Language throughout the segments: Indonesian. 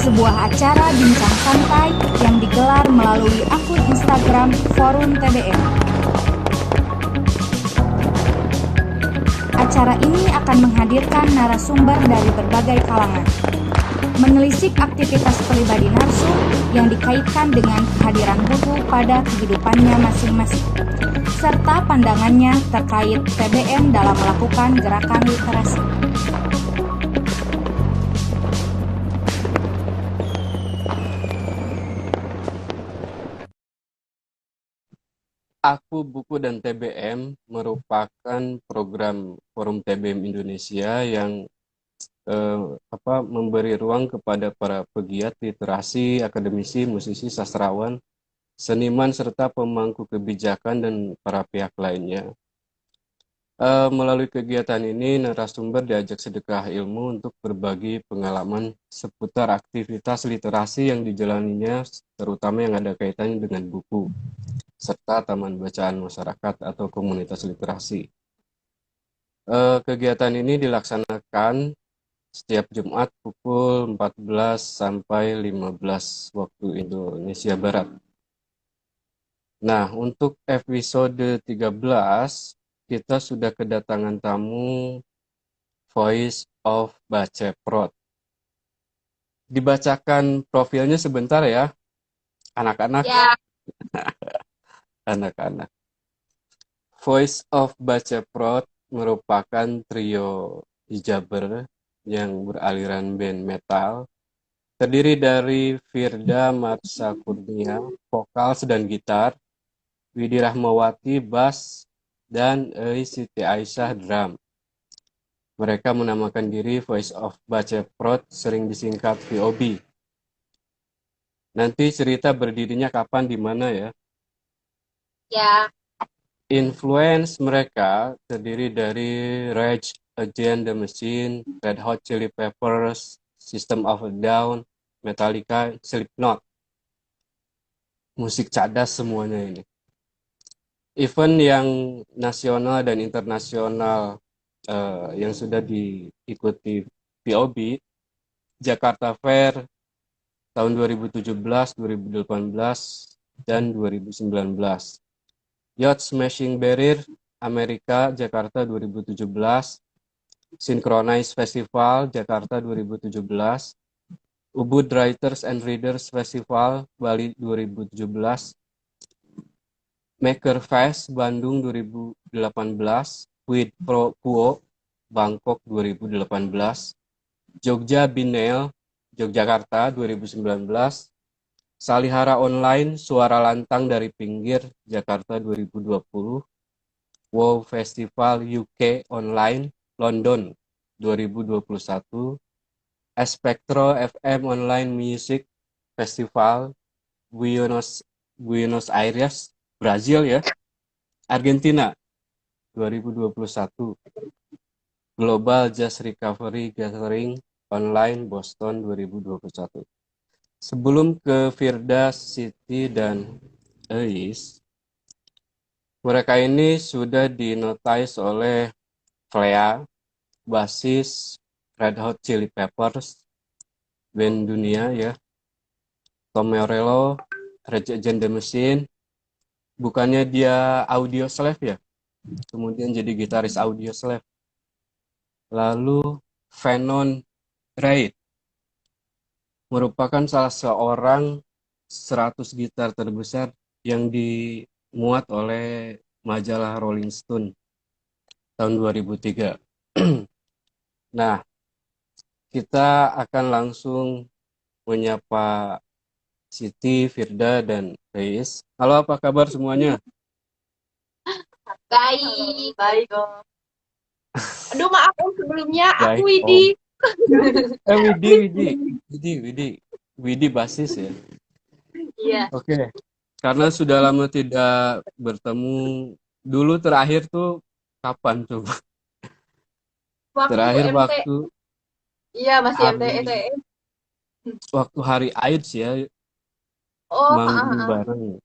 sebuah acara bincang santai yang digelar melalui akun Instagram Forum TBM. Acara ini akan menghadirkan narasumber dari berbagai kalangan, menelisik aktivitas pribadi narsum yang dikaitkan dengan kehadiran buku pada kehidupannya masing-masing, serta pandangannya terkait TBM dalam melakukan gerakan literasi. Aku, Buku, dan TBM merupakan program Forum TBM Indonesia yang memberi ruang kepada para pegiat literasi, akademisi, musisi, sastrawan, seniman, serta pemangku kebijakan dan para pihak lainnya. Melalui kegiatan ini, narasumber diajak sedekah ilmu untuk berbagi pengalaman seputar aktivitas literasi yang dijalaninya, terutama yang ada kaitannya dengan buku, serta taman bacaan masyarakat atau komunitas literasi. Kegiatan ini dilaksanakan setiap Jumat pukul 14 sampai 15 waktu Indonesia Barat. Nah, untuk episode 13, kita sudah kedatangan tamu Voice of Baceprot. Dibacakan profilnya sebentar ya, anak-anak. Ya. Anak-anak. Voice of Baceprot merupakan trio hijaber yang beraliran band metal, terdiri dari Firda Marsha Kurnia, vokal dan gitar, Widi Rahmawati, bass, dan Siti Aisyah, drum. Mereka menamakan diri Voice of Baceprot, sering disingkat VOB. Nanti cerita berdirinya kapan, di mana ya? Ya. Influence mereka terdiri dari Rage Against the Machine, Red Hot Chili Peppers, System of a Down, Metallica, Slipknot. Musik cadas semuanya ini. Event yang nasional dan internasional yang sudah diikuti VOB, Jakarta Fair tahun 2017, 2018, dan 2019. Yacht Smashing Barrier Amerika Jakarta 2017, Synchronize Festival Jakarta 2017, Ubud Writers and Readers Festival Bali 2017, Maker Fest Bandung 2018, Quid Pro Quo Bangkok 2018, Jogja Biennale Yogyakarta 2019, Salihara Online Suara Lantang dari Pinggir Jakarta 2020, Wow Festival UK Online London 2021, Espectro FM Online Music Festival Buenos Aires, Brazil ya, Argentina 2021, Global Jazz Recovery Gathering Online Boston 2021. Sebelum ke Firda, Siti, dan Eis, mereka ini sudah dinotis oleh Flea, basis Red Hot Chili Peppers, band dunia ya, Tom Morello, Rage Against the Machine. Bukannya dia Audioslave ya, kemudian jadi gitaris Audioslave. Lalu Venon Reid merupakan salah seorang 100 gitar terbesar yang dimuat oleh majalah Rolling Stone tahun 2003. Nah, kita akan langsung menyapa Siti, Firda, dan Reis. Halo, apa kabar semuanya? Baik. Baik, Om. Aduh, maaf Om, sebelumnya Baik, aku Widi. Widi basis ya. Iya. Oke. Karena sudah lama tidak bertemu, dulu terakhir tuh kapan coba? Terakhir MT. waktu Iya, masih MT. waktu hari AIDS ya, Oh, manggung bareng.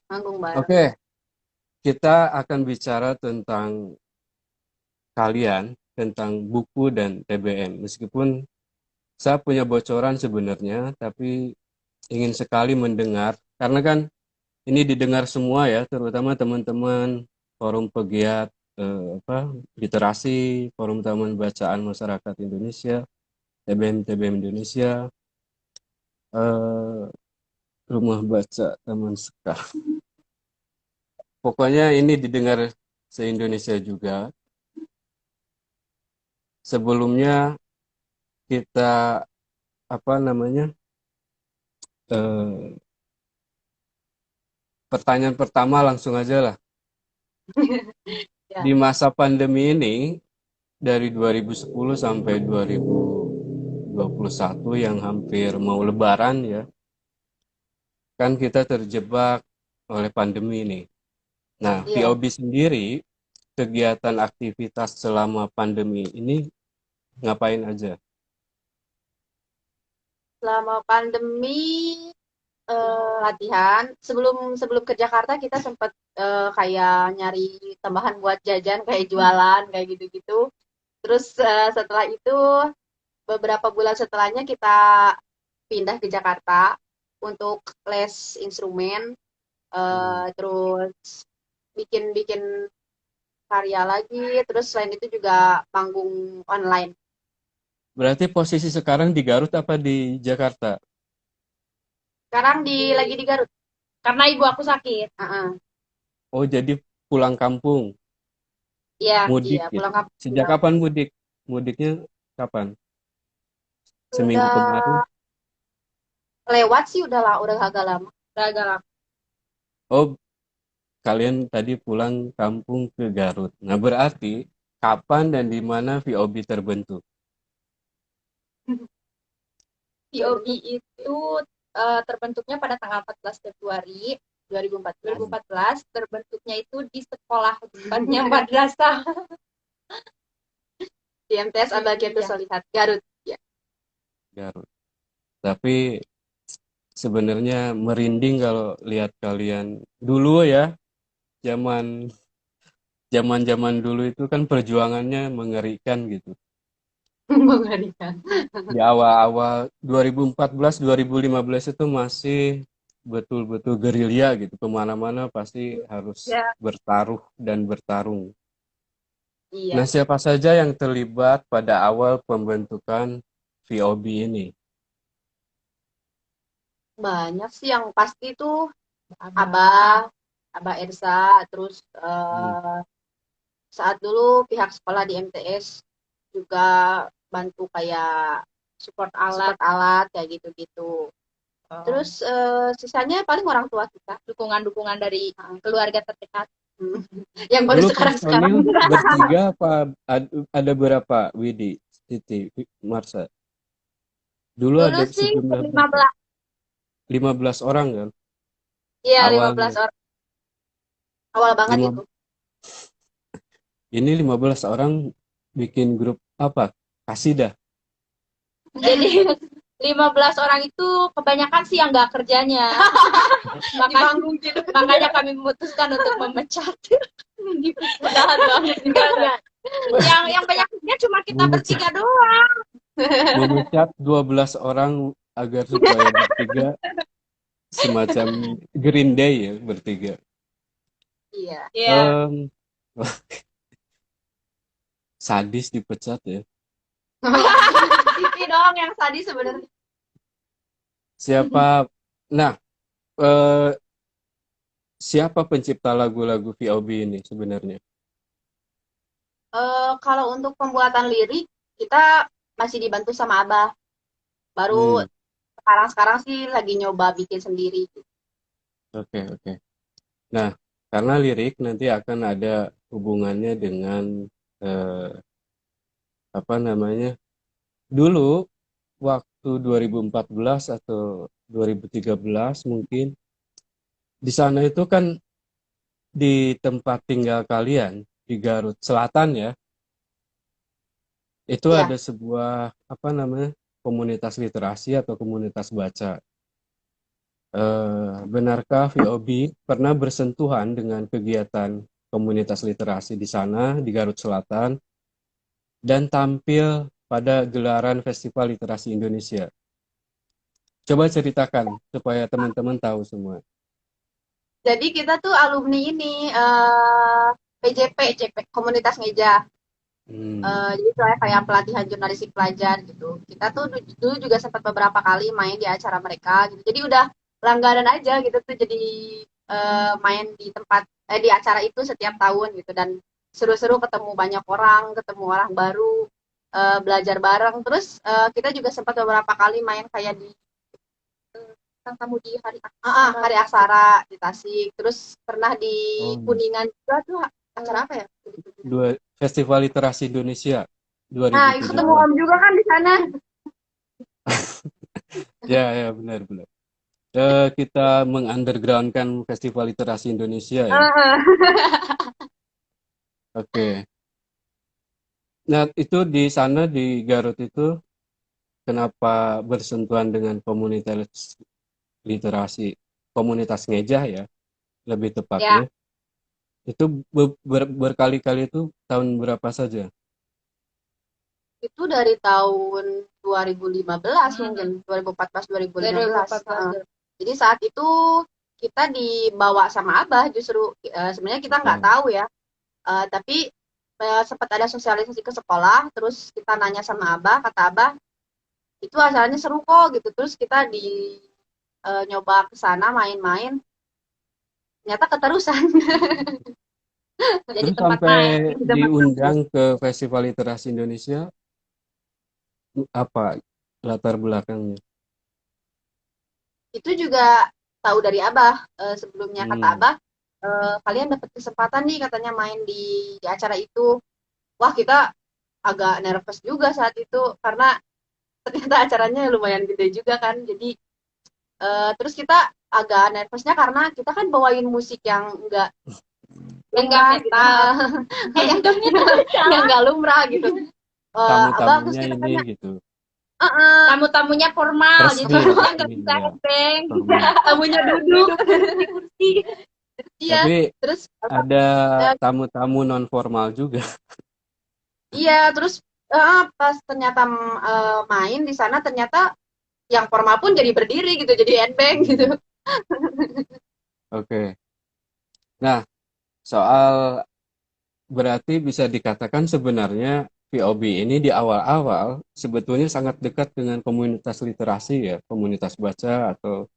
manggung bareng. Oke, kita akan bicara tentang kalian, tentang buku dan TBM. Meskipun saya punya bocoran sebenarnya, tapi ingin sekali mendengar, karena kan ini didengar semua ya, terutama teman-teman forum pegiat literasi, forum taman bacaan masyarakat Indonesia, TBM Indonesia, eh, rumah baca taman sekar. Pokoknya ini didengar se-Indonesia juga. Sebelumnya kita apa namanya eh, pertanyaan pertama langsung aja lah. Ya. Di masa pandemi ini dari 2010 sampai 2021 yang hampir mau lebaran ya, kan kita terjebak oleh pandemi ini. Nah, Iya. VOB sendiri kegiatan aktivitas selama pandemi ini ngapain aja? Selama pandemi latihan. Sebelum sebelum ke Jakarta kita sempat kayak nyari tambahan buat jajan kayak jualan kayak gitu-gitu. Terus setelah itu beberapa bulan setelahnya kita pindah ke Jakarta untuk les instrumen, terus bikin-bikin karya lagi, terus selain itu juga panggung online. Berarti posisi sekarang di Garut apa di Jakarta? Sekarang lagi di Garut. Karena ibu aku sakit. Heeh. Oh, jadi pulang kampung, Iya, mudik iya, gitu. pulang kampung. Sejak kapan mudik? Mudiknya kapan? Seminggu kemarin? Udah lewat sih, udah agak lama. Udah agak lama. Oh, kalian tadi pulang kampung ke Garut. Nah, berarti kapan dan di mana VOB terbentuk? POB itu terbentuknya pada tanggal 14 Februari 2014. Terbentuknya itu di sekolah tempatnya madrasah. Di MTS Abagiatus Iya. Solihat Garut. Ya. Garut. Tapi sebenarnya merinding kalau lihat kalian dulu ya, zaman zaman dulu itu kan perjuangannya mengerikan gitu. Mengerikan. Di awal-awal 2014 2015 itu masih betul-betul gerilya gitu, kemana-mana pasti harus Ya. bertaruh dan bertarung. Iya. Nah, siapa saja yang terlibat pada awal pembentukan VOB ini? Banyak sih yang pasti tuh Abah Ersa, terus saat dulu pihak sekolah di MTS juga bantu kayak support alat kayak gitu-gitu. Terus sisanya paling orang tua kita. dukungan-dukungan dari keluarga terdekat. Yang baru Dulu sekarang. personil bertiga apa ada berapa? Widi, Titi, Marsa. Dulu Dulu ada sih sejumlah 15. 15 orang kan? Iya, Awalnya 15 orang. Awal banget Lima- itu. ini 15 orang bikin grup apa? Kasidah. Jadi 15 orang itu kebanyakan sih yang nggak kerjanya. Di Makanya, panggung gitu. makanya kami memutuskan untuk memecat. Padahal banget. Enggak. Yang banyak kerja cuma kita Memecat. bertiga doang. Memecat 12 orang agar supaya bertiga semacam Green Day ya bertiga. Iya. Iya. Sadis dipecat ya. Titi dong yang tadi sebenarnya. Siapa? Nah, siapa pencipta lagu-lagu VOB ini sebenarnya? Kalau untuk pembuatan lirik kita masih dibantu sama Abah. Baru sekarang sih lagi nyoba bikin sendiri. Oke. Nah, karena lirik nanti akan ada hubungannya dengan apa namanya? Dulu waktu 2014 atau 2013 mungkin di sana itu kan di tempat tinggal kalian di Garut Selatan ya. Itu Iya. ada sebuah apa namanya? Komunitas literasi atau komunitas baca. Benarkah VOB pernah bersentuhan dengan kegiatan komunitas literasi di sana di Garut Selatan dan tampil pada gelaran Festival Literasi Indonesia? Coba ceritakan supaya teman-teman tahu semua. Jadi kita tuh alumni ini PJP, komunitas ngeja. Jadi kayak pelatihan jurnalistik pelajar gitu. Kita tuh dulu juga sempat beberapa kali main di acara mereka gitu. Jadi udah langganan aja gitu tuh, jadi main di di acara itu setiap tahun gitu, dan seru-seru, ketemu banyak orang, ketemu orang baru, belajar bareng. Terus kita juga sempat beberapa kali main kayak di Tamu di hari hari aksara di Tasik. Terus pernah di Kuningan juga tuh, acara apa ya? Festival Literasi Indonesia Nah, ketemu 2017. Om juga kan di sana. Ya, benar. Kita mengundergroundkan Festival Literasi Indonesia ya. Oke. Nah, itu di sana di Garut itu kenapa bersentuhan dengan komunitas literasi, komunitas ngejah ya, lebih tepatnya. Itu berkali-kali itu tahun berapa saja? Itu dari tahun 2015 mungkin, 2014 2015. Jadi saat itu kita dibawa sama Abah, justru sebenarnya kita nggak tahu ya. Tapi sempat ada sosialisasi ke sekolah, terus kita nanya sama Abah, kata Abah itu acaranya seru kok gitu. Terus kita nyoba ke sana main-main, ternyata keterusan. Jadi sampai diundang ke Festival Literasi Indonesia, apa latar belakangnya? Itu juga tahu dari Abah. Sebelumnya kata Abah, kalian dapat kesempatan nih katanya main di acara itu. Wah, kita agak nervous juga saat itu karena ternyata acaranya lumayan gede juga kan. Jadi terus kita agak nervousnya karena kita kan bawain musik yang enggak metal, yang enggak lumrah gitu. Tamu-tamunya ini gitu. Tamu-tamunya formal, Resmi, jadi resmi, nggak bisa ya. nebeng, Tamunya duduk di kursi. Iya, Tapi terus ada tamu-tamu non formal juga. iya, terus pas ternyata main di sana, ternyata yang formal pun jadi berdiri gitu, jadi headbang gitu. Oke. Nah, soal berarti bisa dikatakan sebenarnya POB ini di awal-awal sebetulnya sangat dekat dengan komunitas literasi ya, komunitas baca atau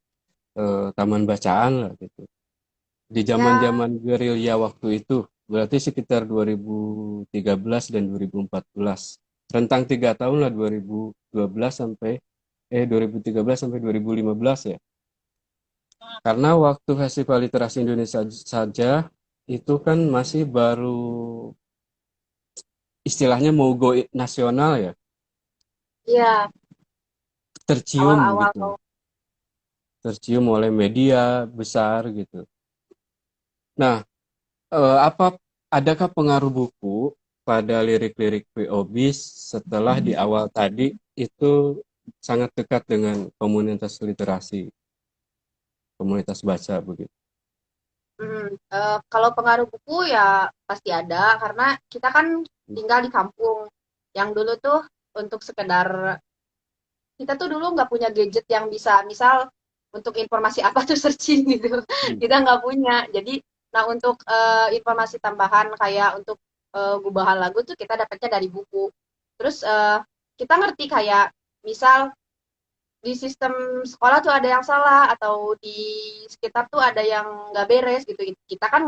taman bacaan lah gitu. Di zaman-zaman gerilya waktu itu, berarti sekitar 2013 dan 2014. Rentang 3 tahun lah, 2013 sampai 2013 sampai 2015 ya. Karena waktu Festival Literasi Indonesia saja itu kan masih baru istilahnya mau go nasional ya. Iya. Tercium Awal-awal gitu. Tercium oleh media besar gitu. Nah, adakah pengaruh buku pada lirik-lirik POB setelah di awal tadi itu sangat dekat dengan komunitas literasi, komunitas baca begitu? Kalau pengaruh buku ya pasti ada, karena kita kan tinggal di kampung. Yang dulu tuh untuk sekedar, kita tuh dulu nggak punya gadget yang bisa, misal untuk informasi apa tuh searching gitu. Kita nggak punya. Jadi, nah untuk informasi tambahan kayak untuk gubahan lagu tuh kita dapatnya dari buku. Terus kita ngerti kayak misal di sistem sekolah tuh ada yang salah, atau di sekitar tuh ada yang nggak beres gitu. Kita kan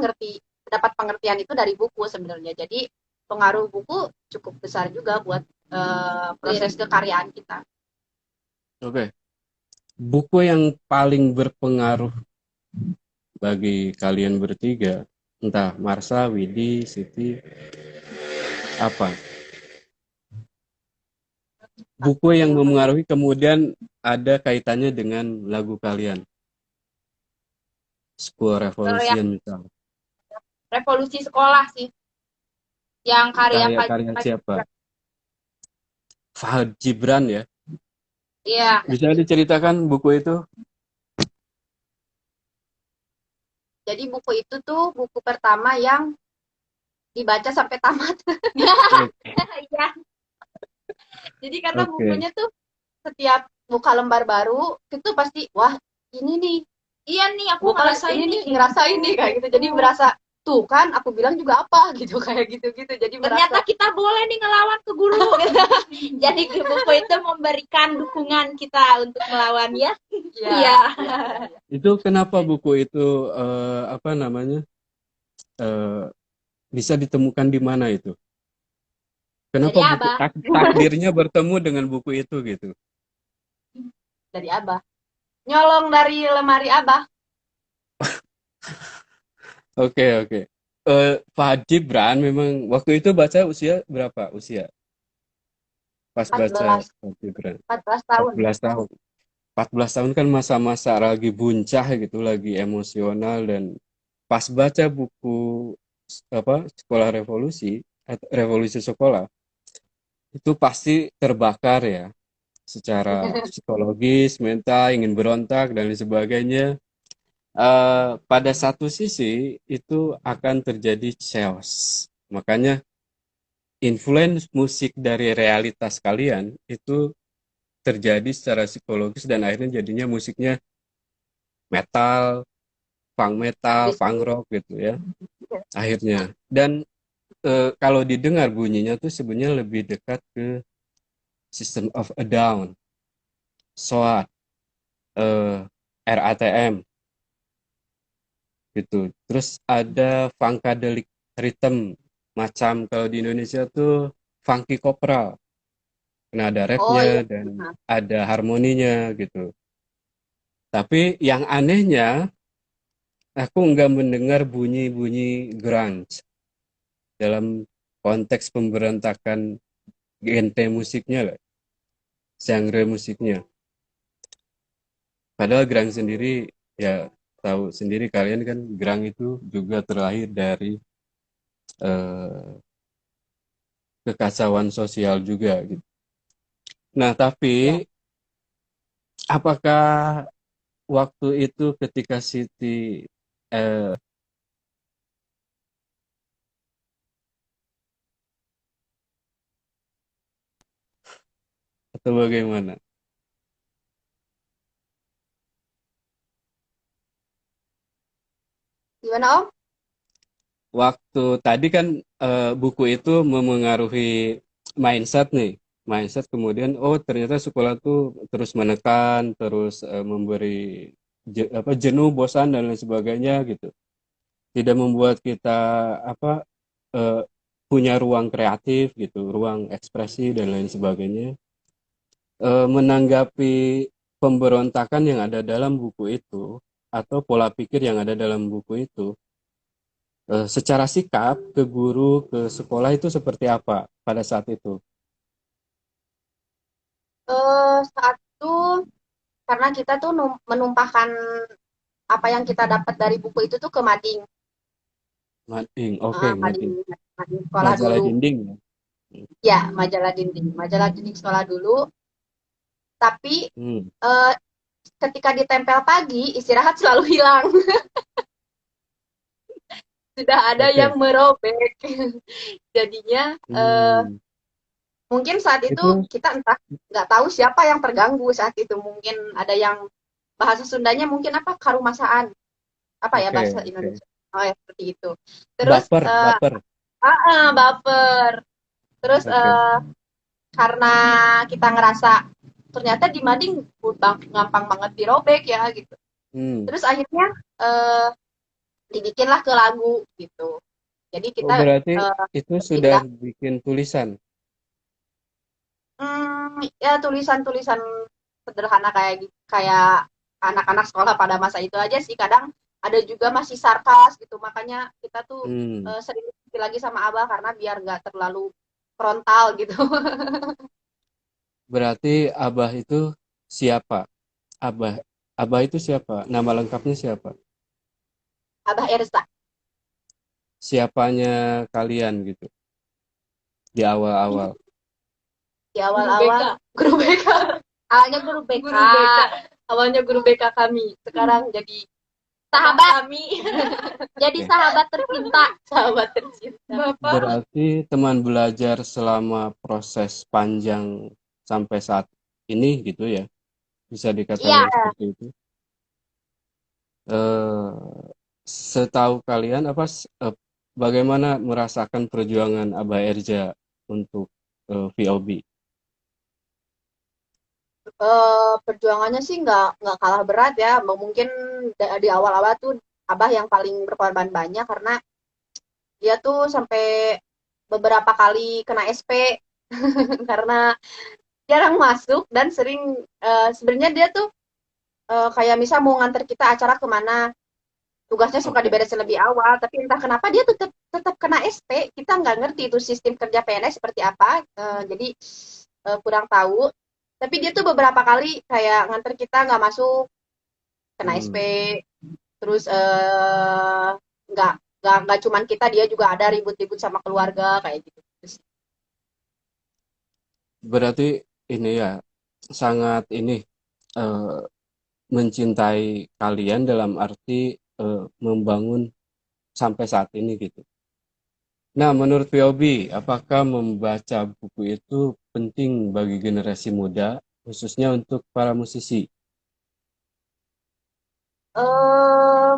dapat pengertian itu dari buku sebenarnya. Jadi pengaruh buku cukup besar juga buat proses kekaryaan kita. Oke. Buku yang paling berpengaruh bagi kalian bertiga, entah Marsha, Widi, Siti, apa? Buku yang memengaruhi kemudian ada kaitannya dengan lagu kalian. School Revolution misalnya. Revolusi sekolah sih. Yang karya siapa? Fahad Gibran ya. Iya. Bisa diceritakan buku itu? Jadi buku itu tuh buku pertama yang dibaca sampai tamat. Iya. Jadi karena Oke. bukunya tuh setiap buka lembar baru itu pasti wah ini nih Iya nih, aku buka ngerasain ini nih nih. ngerasain nih kayak gitu. Jadi berasa tuh kan aku bilang juga apa gitu kayak gitu-gitu. Jadi Ternyata berasa kita boleh nih ngelawan ke guru. Jadi buku itu memberikan dukungan kita untuk melawan ya. ya, Iya. Itu kenapa buku itu apa namanya eh, bisa ditemukan di mana itu? Dari Kenapa buku Abah. takdirnya bertemu dengan buku itu gitu? dari Abah. Nyolong dari lemari Abah. Oke, oke. Pak Gibran memang waktu itu baca usia berapa? Usia pas baca 14 Pak Gibran 14 tahun. 14 tahun. 14 tahun kan masa-masa lagi buncah gitu, lagi emosional, dan pas baca buku apa Sekolah Revolusi atau Revolusi Sekolah itu pasti terbakar ya secara psikologis, mental, ingin berontak dan lain sebagainya. Pada satu sisi itu akan terjadi chaos. Makanya influence musik dari realitas kalian itu terjadi secara psikologis dan akhirnya jadinya musiknya metal, punk rock gitu ya akhirnya. Dan kalau didengar bunyinya tuh sebenarnya lebih dekat ke System of a Down, SOAT, eh, RATM gitu. Terus ada funkadelic rhythm, macam kalau di Indonesia tuh funky kopral. Nah, ada Oh iya. rapnya dan ada harmoninya gitu. Tapi yang anehnya, aku nggak mendengar bunyi-bunyi grunge dalam konteks pemberontakan genre musiknya lah, genre musiknya. Padahal grunge sendiri, ya tahu sendiri kalian kan, grunge itu juga terlahir dari eh, kekacauan sosial juga gitu. Nah, Ya. tapi apakah waktu itu ketika Siti eh, atau bagaimana? Gimana Om? Waktu tadi kan buku itu memengaruhi mindset nih. Mindset kemudian oh ternyata sekolah tuh terus menekan, terus memberi jenuh, bosan dan lain sebagainya gitu. Tidak membuat kita apa eh, punya ruang kreatif gitu, ruang ekspresi dan lain sebagainya. Menanggapi pemberontakan yang ada dalam buku itu atau pola pikir yang ada dalam buku itu, secara sikap ke guru, ke sekolah itu seperti apa pada saat itu? Saat itu karena kita tuh menumpahkan apa yang kita dapat dari buku itu tuh ke mading. Mading, oke, Mading, mading. mading sekolah Majalah dulu. dinding ya. Ya, majalah dinding sekolah dulu. Tapi Hmm, eh, ketika ditempel pagi, istirahat selalu hilang. Sudah ada yang oke. merobek. Jadinya Hmm, mungkin saat itu itu kita entah nggak tahu siapa yang terganggu saat itu. Mungkin ada yang bahasa Sundanya mungkin apa karumasaan apa ya oke, bahasa oke. Indonesia. Oh ya seperti itu. Terus Baper, baper. baper. Terus Oke. karena kita ngerasa ternyata di mading gampang banget dirobek ya gitu. Hmm. Terus akhirnya eh, dibikinlah ke lagu gitu. Jadi Oh, kita berarti itu sudah pindah bikin tulisan. ya tulisan-tulisan sederhana kayak kayak anak-anak sekolah pada masa itu aja sih. Kadang ada juga masih sarkas gitu. Makanya kita tuh Hmm. sering diskusi lagi sama Abah karena biar nggak terlalu frontal gitu. Berarti Abah itu siapa? Abah, Abah itu siapa? Nama lengkapnya siapa? Abah Erza Siapanya kalian gitu di awal-awal? di awal-awal guru BK. Awalnya guru BK. Guru BK. Awalnya guru BK kami. Sekarang jadi Sahabat kami. jadi Oke. sahabat tercinta. Sahabat tercinta. Berarti teman belajar selama proses panjang sampai saat ini gitu ya, bisa Iya, dikatakan seperti itu. Eh, Setahu kalian bagaimana merasakan perjuangan Abah Erja untuk VOB? Perjuangannya sih nggak kalah berat ya. Mungkin di awal-awal tuh Abah yang paling berkorban banyak karena dia tuh sampai beberapa kali kena SP karena jarang masuk dan sering sebenarnya dia tuh kayak misal mau nganter kita acara kemana, tugasnya suka Oke. diberesin lebih awal, tapi entah kenapa dia tetap tetap kena SP. Kita nggak ngerti itu sistem kerja PNS seperti apa, jadi kurang tahu. Tapi dia tuh beberapa kali kayak nganter kita nggak masuk, kena SP. Hmm. Terus nggak cuman kita, dia juga ada ribut-ribut sama keluarga kayak gitu. Berarti ini ya sangat ini eh, mencintai kalian dalam arti membangun sampai saat ini gitu. Nah, menurut VOB, apakah membaca buku itu penting bagi generasi muda, khususnya untuk para musisi?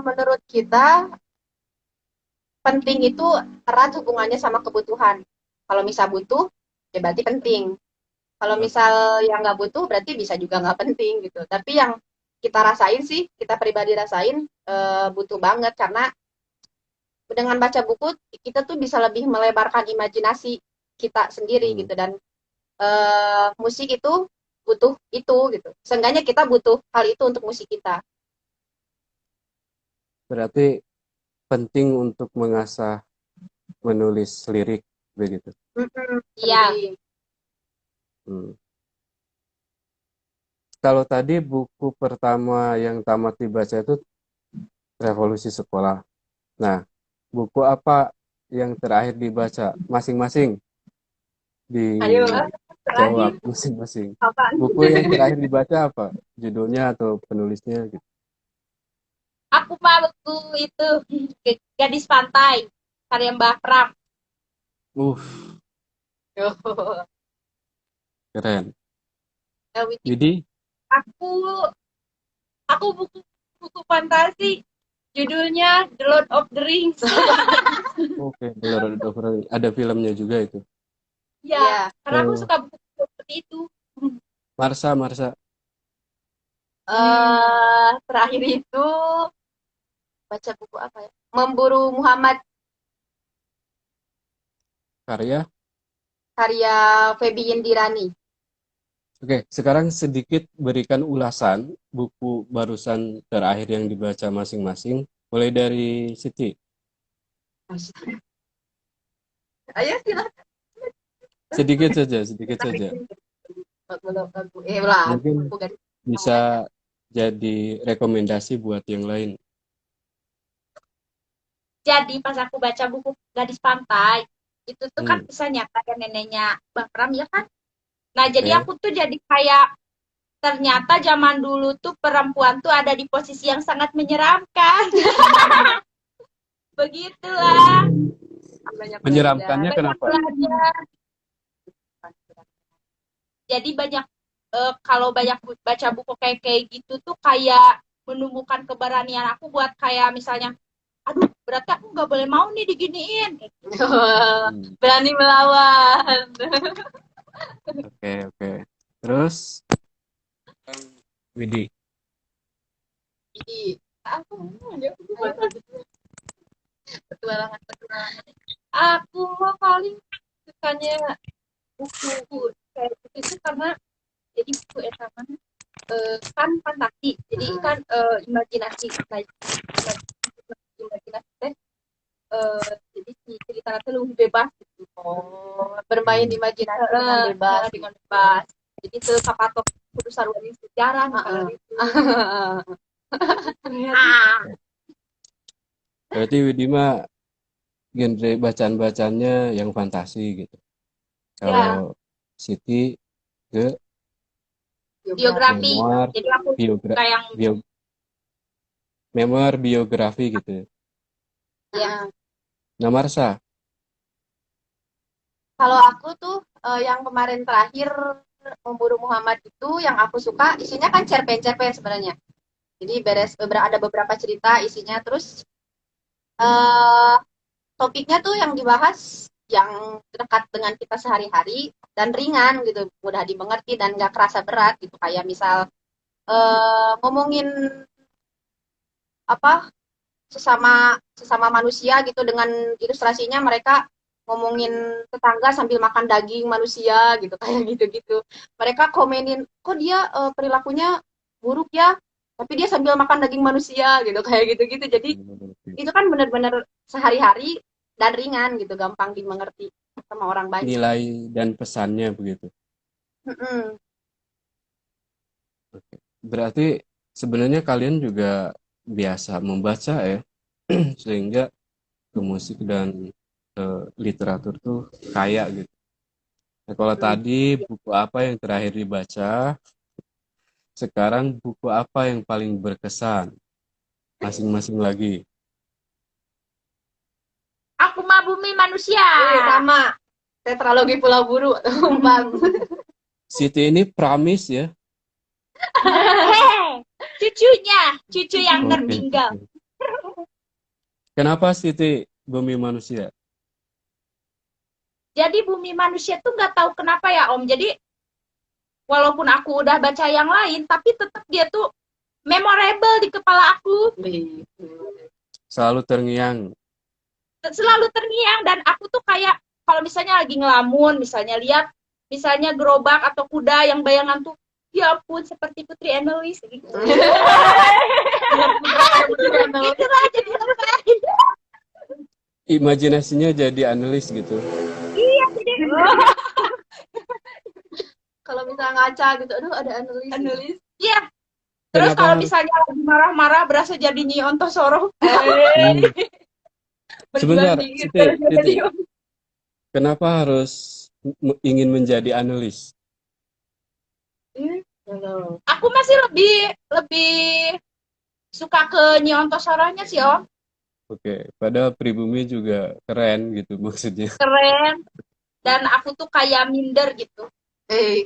Menurut kita penting itu erat hubungannya sama kebutuhan. Kalau misal butuh, ya berarti penting. Kalau misal yang nggak butuh, berarti bisa juga nggak penting gitu. Tapi yang kita rasain sih, kita pribadi rasain butuh banget karena dengan baca buku kita tuh bisa lebih melebarkan imajinasi kita sendiri Hmm. gitu, dan musik itu butuh itu gitu. Seenggaknya kita butuh hal itu untuk musik kita. Berarti penting untuk mengasah menulis lirik begitu. iya. Penting. Hmm. Kalau tadi buku pertama yang tamat dibaca itu Revolusi Sekolah. Nah, buku apa yang terakhir dibaca? Masing-masing Ayo, dijawab masing-masing. apaan? Buku yang terakhir dibaca apa? Judulnya atau penulisnya gitu. Aku mah buku itu Gadis Pantai karya Mbak Pram. Keren. Widi. Widi, Aku buku fantasi judulnya The Lord of the Rings. oke, The Lord of the Rings. Ada filmnya juga itu. Ya, Iya. karena aku Oh. suka buku seperti itu. Marsa, Terakhir itu baca buku apa ya? Memburu Muhammad karya. karya Feby Indirani. Oke, sekarang sedikit berikan ulasan buku barusan terakhir yang dibaca masing-masing. Mulai dari Siti. Ayo silakan. Sedikit saja. Mungkin bisa jadi rekomendasi buat yang lain. Jadi pas aku baca buku Gadis Pantai, itu tuh kan Hmm. kisah nyata ya neneknya Bang Pram ya kan. Nah jadi Oke. aku tuh jadi kayak ternyata zaman dulu tuh perempuan tuh ada di posisi yang sangat menyeramkan. Begitulah. Menyeramkannya Banyak kenapa? belajar. Jadi banyak kalau banyak baca buku kayak gitu tuh kayak menumbuhkan keberanian aku buat kayak misalnya, aduh berarti aku nggak boleh mau nih diginiin. Berani melawan. Oke. Terus Widi. Jadi Aku petualangan. aku mah paling sukanya buku kayak gitu itu karena jadi buku etaman kan fantasi jadi kan imajinasi teh jadi si cerita itu lebih bebas gitu. Bermain imajinasi dengan bebas. Dengan bebas jadi kapatok kudu sarua sejarah kalau gitu. Berarti Widi mah genre bacaan-bacaannya yang fantasi gitu. Kalau Siti ke biografi memoir, jadi aku suka yang memoir biografi gitu. Ya. Nah, Marsa. Kalau aku tuh yang kemarin terakhir Memburu Muhammad itu yang aku suka isinya kan cerpen-cerpen sebenarnya. Jadi ada beberapa cerita isinya, terus eh topiknya tuh yang dibahas yang dekat dengan kita sehari-hari dan ringan gitu, mudah dimengerti dan nggak kerasa berat gitu. Kayak misal ngomongin apa sesama sesama manusia gitu, dengan ilustrasinya mereka ngomongin tetangga sambil makan daging manusia gitu kayak gitu-gitu. Mereka komenin kok dia perilakunya buruk ya, tapi dia sambil makan daging manusia gitu kayak gitu-gitu. Jadi itu kan benar-benar sehari-hari dan ringan gitu, gampang dimengerti sama orang banyak. Nilai dan pesannya begitu. Mm-mm. Oke. Berarti sebenarnya kalian juga biasa membaca ya, sehingga ke musik dan literatur tuh kaya gitu. Nah, kalau tadi buku apa yang terakhir dibaca, sekarang buku apa yang paling berkesan masing-masing lagi? Aku mah Bumi Manusia. Sama tetralogi Pulau Buru atau Bang. Siti ini Pramis ya. Cucu yang Oke, tertinggal. oke. Kenapa Siti Bumi Manusia? Jadi Bumi Manusia tuh nggak tahu kenapa ya Om. Jadi walaupun aku udah baca yang lain, tapi tetap dia tuh memorable di kepala aku. Selalu terngiang. Selalu terngiang, dan aku tuh kayak kalau misalnya lagi ngelamun, misalnya lihat misalnya gerobak atau kuda yang bayangan tuh, ya ampun seperti Putri Annelies gitu. Itulah jadi selesai. Imajinasinya jadi analis gitu. Iya, jadi Kalau misalnya ngaca gitu, aduh ada analis. iya. Terus Kenapa kalau harus- misalnya lagi marah-marah berasa jadi Nyi Ontosoro. Hmm. Sebentar, Berjuang dingin, Siti, terus jadi Siti. Kenapa harus ingin menjadi analis? Aku masih lebih suka ke Nyi Ontosoronya sih Om. Oke, padahal pribumi juga keren gitu maksudnya. Keren. Dan aku tuh kayak minder gitu.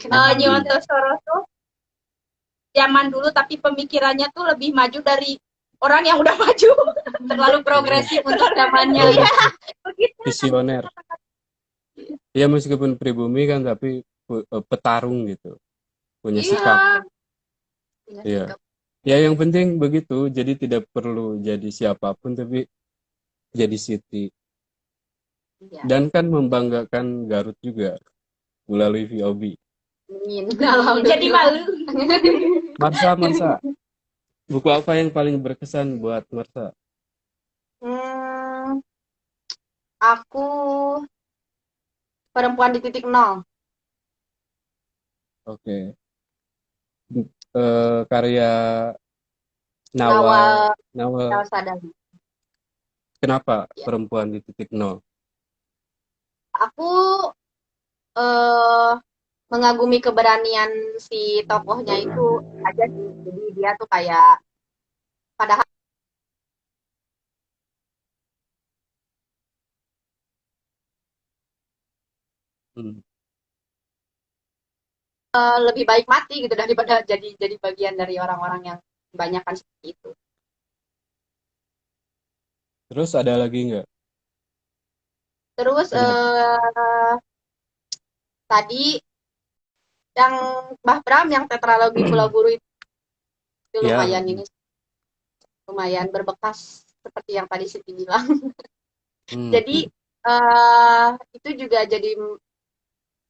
Kenapa? Nyi Ontosoro tuh zaman dulu tapi pemikirannya tuh lebih maju dari orang yang udah maju. Terlalu progresif untuk zamannya. Iya, begitu. Visioner. Ya meskipun pribumi kan tapi petarung gitu. Punya sikap. Iya. Ya yang penting begitu, jadi tidak perlu jadi siapapun tapi jadi Siti. Iya. Dan kan membanggakan Garut juga melalui VOB. Jadi malu. Marsa, buku apa yang paling berkesan buat Marsa? Aku Perempuan di Titik Nol. Oke. Karya Nawal. Sadari. Kenapa Ya. Perempuan di Titik Nol? Aku mengagumi keberanian si tokohnya itu aja sih. Jadi dia tuh kayak padahal lebih baik mati gitu daripada jadi bagian dari orang-orang yang kebanyakan seperti itu. Terus ada lagi nggak? Terus tadi yang Mbah Bram yang tetralogi Pulau Buru itu Ya. lumayan ini, lumayan berbekas seperti yang tadi Siti bilang. Jadi itu juga jadi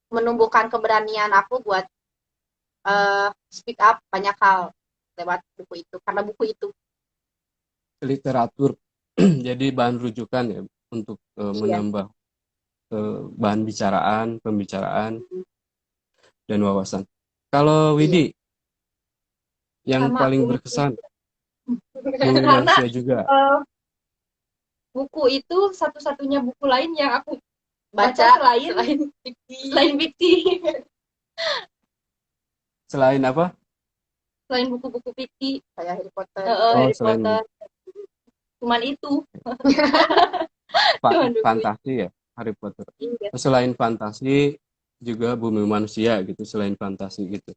menumbuhkan keberanian aku buat speak up banyak hal lewat buku itu, karena buku itu Literatur jadi bahan rujukan ya untuk menambah bahan pembicaraan dan wawasan. Kalau Widi yang Sama paling aku. berkesan Bumi Manusia juga. Buku itu satu-satunya buku lain yang aku baca selain fiksi. Selain apa? Selain buku-buku fiksi kayak Harry Potter. Harry selain Potter. Cuman itu. fantasi ya, Harry Potter. Iya. Selain fantasi, juga Bumi Manusia gitu selain fantasi gitu.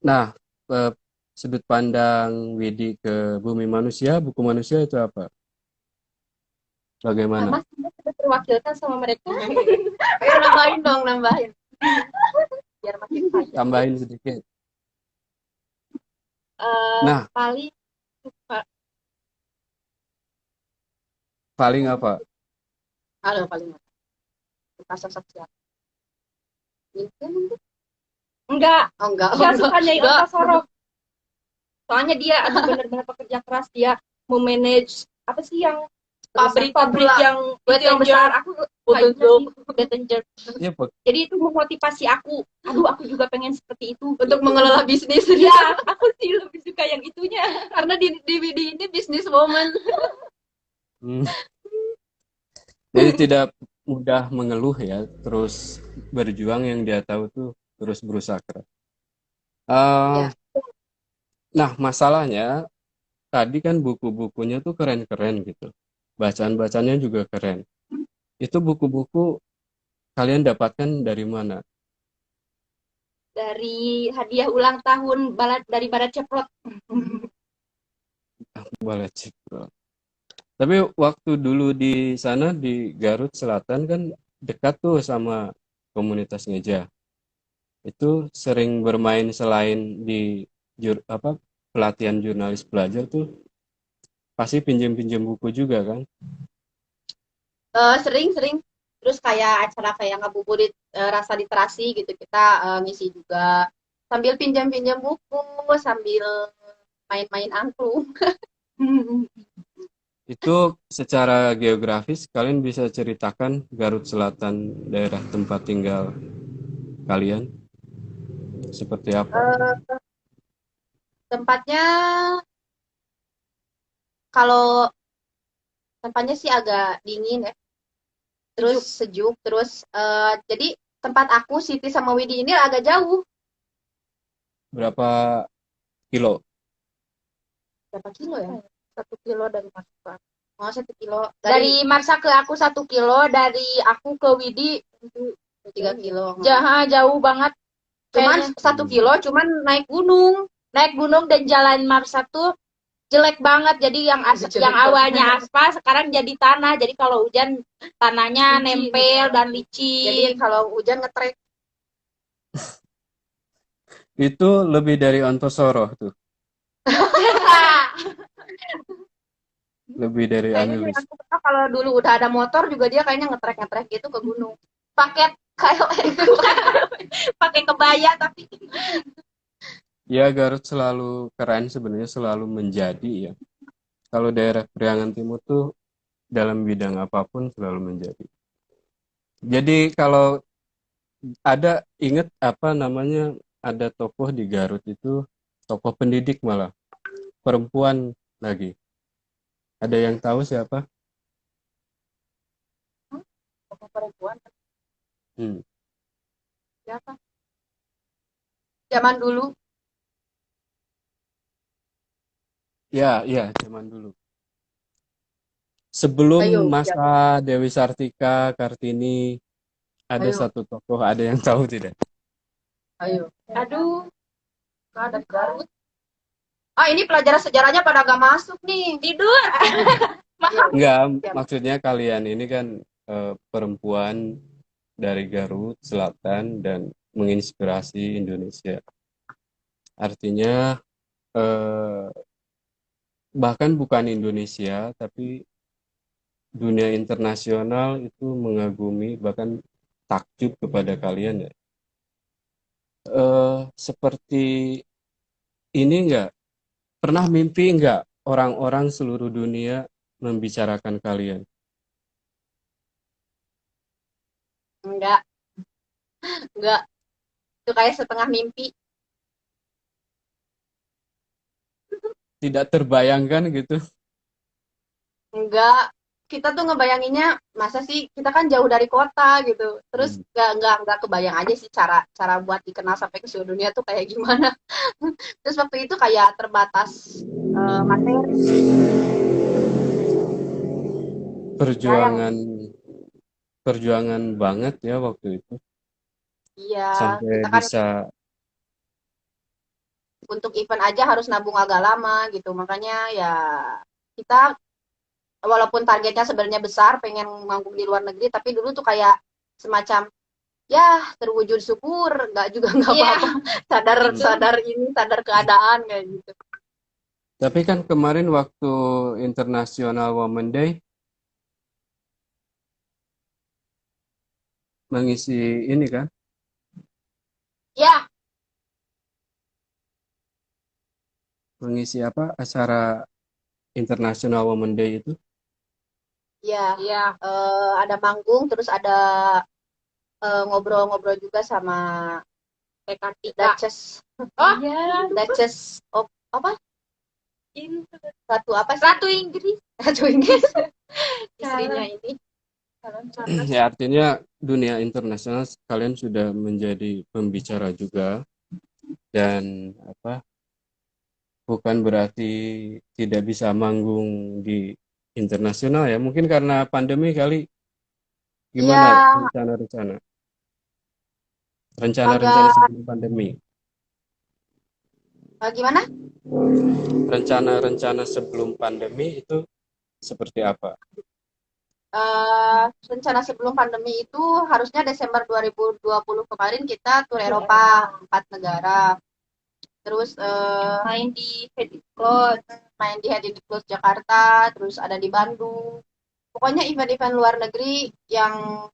Nah, eh, sudut pandang Widi ke Bumi Manusia, buku manusia itu apa? Bagaimana? Sama sudah terwakilkan sama mereka. Ayo nambahin dong, nambahin. Biar makin kaya. Tambahin sedikit. Eh, Nah, paling suka paling apa? Halo, paling suka sosok siapa? Mungkin enggak enggak. suka Nyai Enggak. Otasoro. Soalnya dia aduh benar-benar pekerja keras, dia memanage apa sih yang pabrik pula. yang Buat yang Bettenger. besar. Aku Betul. Bettenger. Ya, Jadi itu memotivasi aku. Aduh, aku juga pengen seperti itu. Untuk mengelola bisnis. Ya, aku sih lebih suka yang itunya. Karena di DVD ini bisnis woman. Jadi tidak mudah mengeluh ya, terus berjuang, yang dia tahu tuh terus berusaha keras. Ya. Nah, masalahnya tadi kan buku-bukunya tuh keren-keren gitu. Bacaan-bacanya juga keren. Itu buku-buku kalian dapatkan dari mana? Dari hadiah ulang tahun dari Barat Ceprot. Boleh cek, bro. Tapi waktu dulu di sana di Garut Selatan kan dekat tuh sama komunitas ngeja. Itu sering bermain selain di pelatihan jurnalis pelajar tuh pasti pinjam-pinjam buku juga kan? Sering. Terus kayak acara kayak ngabuburit rasa literasi gitu, kita ngisi juga sambil pinjam-pinjam buku, sambil main-main angklung. Itu secara geografis kalian bisa ceritakan Garut Selatan, daerah tempat tinggal kalian seperti apa? Tempatnya, kalau tempatnya sih agak dingin ya, terus sejuk, terus jadi tempat aku Siti sama Widi ini agak jauh. Berapa kilo? Berapa kilo ya? 1 kilo dari Marsa. Oh, 1 kilo. Dari Marsa ke aku 1 kilo, dari aku ke Widi 3 kilo. jauh banget. Cuman Kayaknya 1 kilo, cuman naik gunung. dan jalan Marsa tuh jelek banget. Jadi yang Jelek yang banget. awalnya aspal sekarang jadi tanah. Jadi kalau hujan tanahnya Licin nempel gitu. dan Jadi licin. kalau hujan ngetrek. Itu lebih dari Ontosoro tuh, lebih dari Kayaknya Anulis. aku pernah kalau dulu udah ada motor juga dia kayaknya ngetrek gitu ke gunung. Paket kayak Pakai kebaya tapi Ya, Garut selalu keren sebenarnya, selalu menjadi ya. Kalau daerah Priangan Timur tuh dalam bidang apapun selalu menjadi. Jadi kalau ingat apa namanya, ada tokoh di Garut itu, tokoh pendidik malah, perempuan lagi. Ada yang tahu siapa? perempuan. Hmm. Siapa? Zaman dulu. Ya, zaman dulu. Sebelum Ayo, masa Dewi Sartika, Kartini, ada Ayo. satu tokoh, ada yang tahu tidak? Ayo. aduh, Ada Garut. Ini pelajaran sejarahnya pada gak masuk nih. tidur. Enggak, maksudnya kalian ini kan perempuan dari Garut Selatan dan menginspirasi Indonesia. Artinya bahkan bukan Indonesia, tapi dunia internasional itu mengagumi, bahkan takjub kepada kalian ya. Seperti ini enggak? Pernah mimpi enggak orang-orang seluruh dunia membicarakan kalian? Enggak. Itu kayak setengah mimpi. Tidak terbayangkan gitu? Enggak. Kita tuh ngebayanginnya, masa sih kita kan jauh dari kota gitu. Terus enggak kebayang aja sih cara buat dikenal sampai ke seluruh dunia tuh kayak gimana. Terus waktu itu kayak terbatas materi. Perjuangan banget ya waktu itu. Iya, sampai kita kan bisa. untuk event aja harus nabung agak lama gitu. Makanya ya kita walaupun targetnya sebenarnya besar, pengen manggung di luar negeri, tapi dulu tuh kayak semacam ya terwujud syukur, nggak juga nggak Iya, apa-apa. Sadar itu. sadar ini, sadar keadaan kayak gitu. Tapi kan kemarin waktu International Women Day mengisi ini kan, Ya, mengisi apa acara International Women Day itu. ya, Iya, ada manggung, terus ada ngobrol-ngobrol juga sama kayak Kartika. Duchess, Oh, iya. Duchess apa? Ini Ratu apa sih? Ratu Inggris. Ratu Inggris, istrinya Calon, ini. calon panas. Ya artinya dunia internasional kalian sudah menjadi pembicara juga, dan apa, bukan berarti tidak bisa manggung di internasional ya. Mungkin karena pandemi kali. Iya, Gimana rencana-rencana? Rencana-rencana agak sebelum pandemi. gimana? Rencana-rencana sebelum pandemi itu seperti apa? Rencana sebelum pandemi itu harusnya Desember 2020 kemarin kita tur Eropa 4 negara. Terus Main di Fedi Close. main di Head in the Close Jakarta, terus ada di Bandung. Pokoknya event-event luar negeri yang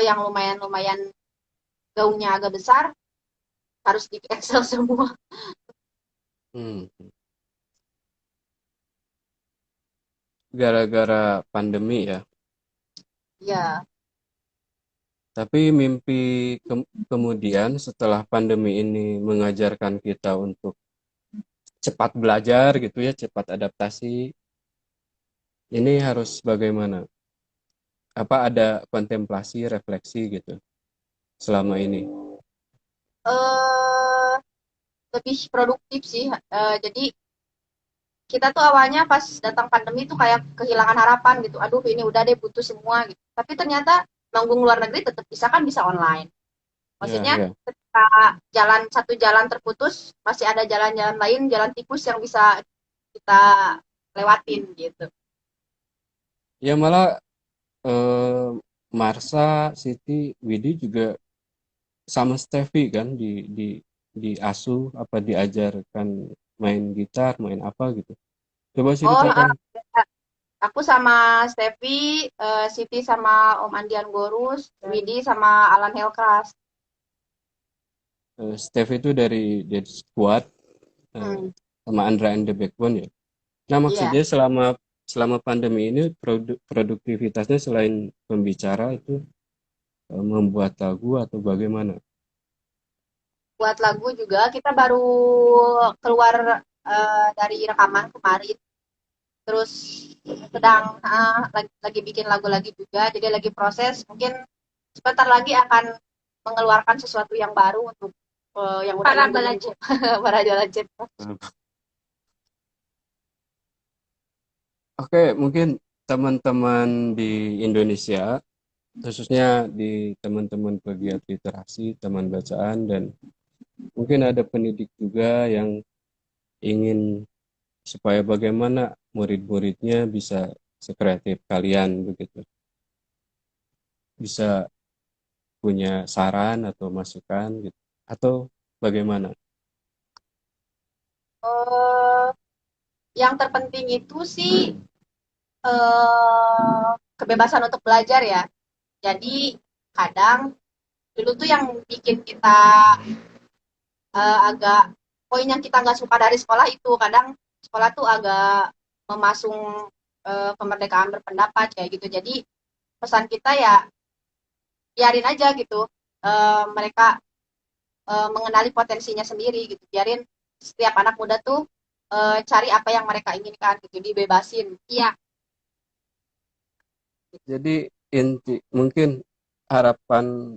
yang lumayan-lumayan gaungnya agak besar harus di cancel semua. Hmm. Gara-gara pandemi ya. Ya, Tapi mimpi kemudian setelah pandemi ini mengajarkan kita untuk cepat belajar gitu ya, cepat adaptasi. Ini harus bagaimana? Apa ada kontemplasi, refleksi gitu selama ini? eh lebih produktif sih. Jadi kita tuh awalnya pas datang pandemi tuh kayak kehilangan harapan gitu. Aduh, ini udah deh butuh semua gitu. Tapi ternyata manggung luar negeri tetap bisa kan, bisa online. Ya, Maksudnya ya. ketika satu jalan terputus, masih ada jalan-jalan lain, jalan tikus yang bisa kita lewatin gitu. Ya malah eh, Marsha, Siti, Widi juga sama Steffi kan diasuh apa diajarkan main gitar, main apa gitu. Coba Oh, ceritakan. aku sama Steffi, Siti sama Om Andian Gorus, Widi sama Alan Helkras. Steffi itu dari Dead Squad, eh, Hmm, sama Andra and the Backbone ya. Nah iya. maksudnya selama selama pandemi ini produktivitasnya selain pembicara itu membuat lagu atau bagaimana? Buat lagu juga kita baru keluar dari rekaman kemarin. Terus sedang lagi bikin lagu lagi juga, jadi lagi proses. Mungkin sebentar lagi akan mengeluarkan sesuatu yang baru untuk yang udah Para nunggu-nunggu. belajar. Para belajar. Oke, mungkin teman-teman di Indonesia, khususnya di teman-teman pegiat literasi, teman bacaan, dan mungkin ada pendidik juga yang ingin supaya bagaimana murid-muridnya bisa sekreatif kalian begitu. Bisa punya saran atau masukan gitu. Atau bagaimana? Eh, yang terpenting itu sih eh, kebebasan untuk belajar ya. Jadi kadang dulu tuh yang bikin kita agak poin yang kita nggak suka dari sekolah itu kadang sekolah tuh agak memasung kemerdekaan berpendapat kayak gitu. Jadi pesan kita ya biarin aja gitu, mereka mengenali potensinya sendiri gitu. Biarin setiap anak muda tuh cari apa yang mereka inginkan gitu, dibebasin. Iya, Jadi inti mungkin harapan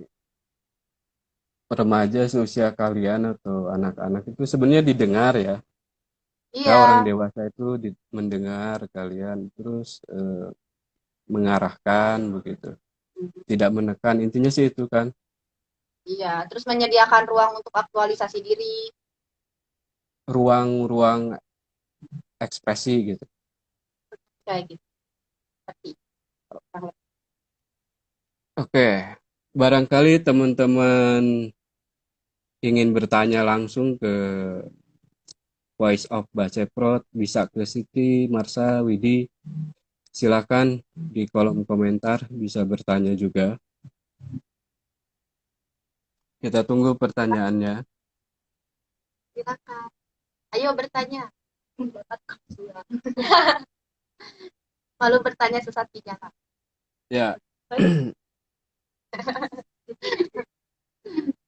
remaja seusia kalian atau anak-anak itu sebenarnya didengar ya. Ya orang Iya, dewasa itu mendengar kalian terus mengarahkan begitu. tidak menekan, intinya sih itu kan. Iya, terus menyediakan ruang untuk aktualisasi diri. Ruang ekspresi gitu. Kayak gitu. Seperti Oke, barangkali teman-teman ingin bertanya langsung ke Voice of Baceprot, bisa ke Siti, Marsha, Widi. Silakan di kolom komentar bisa bertanya juga. Kita tunggu pertanyaannya. silakan. Ayo bertanya. Malu bertanya sesat bicara. Ya,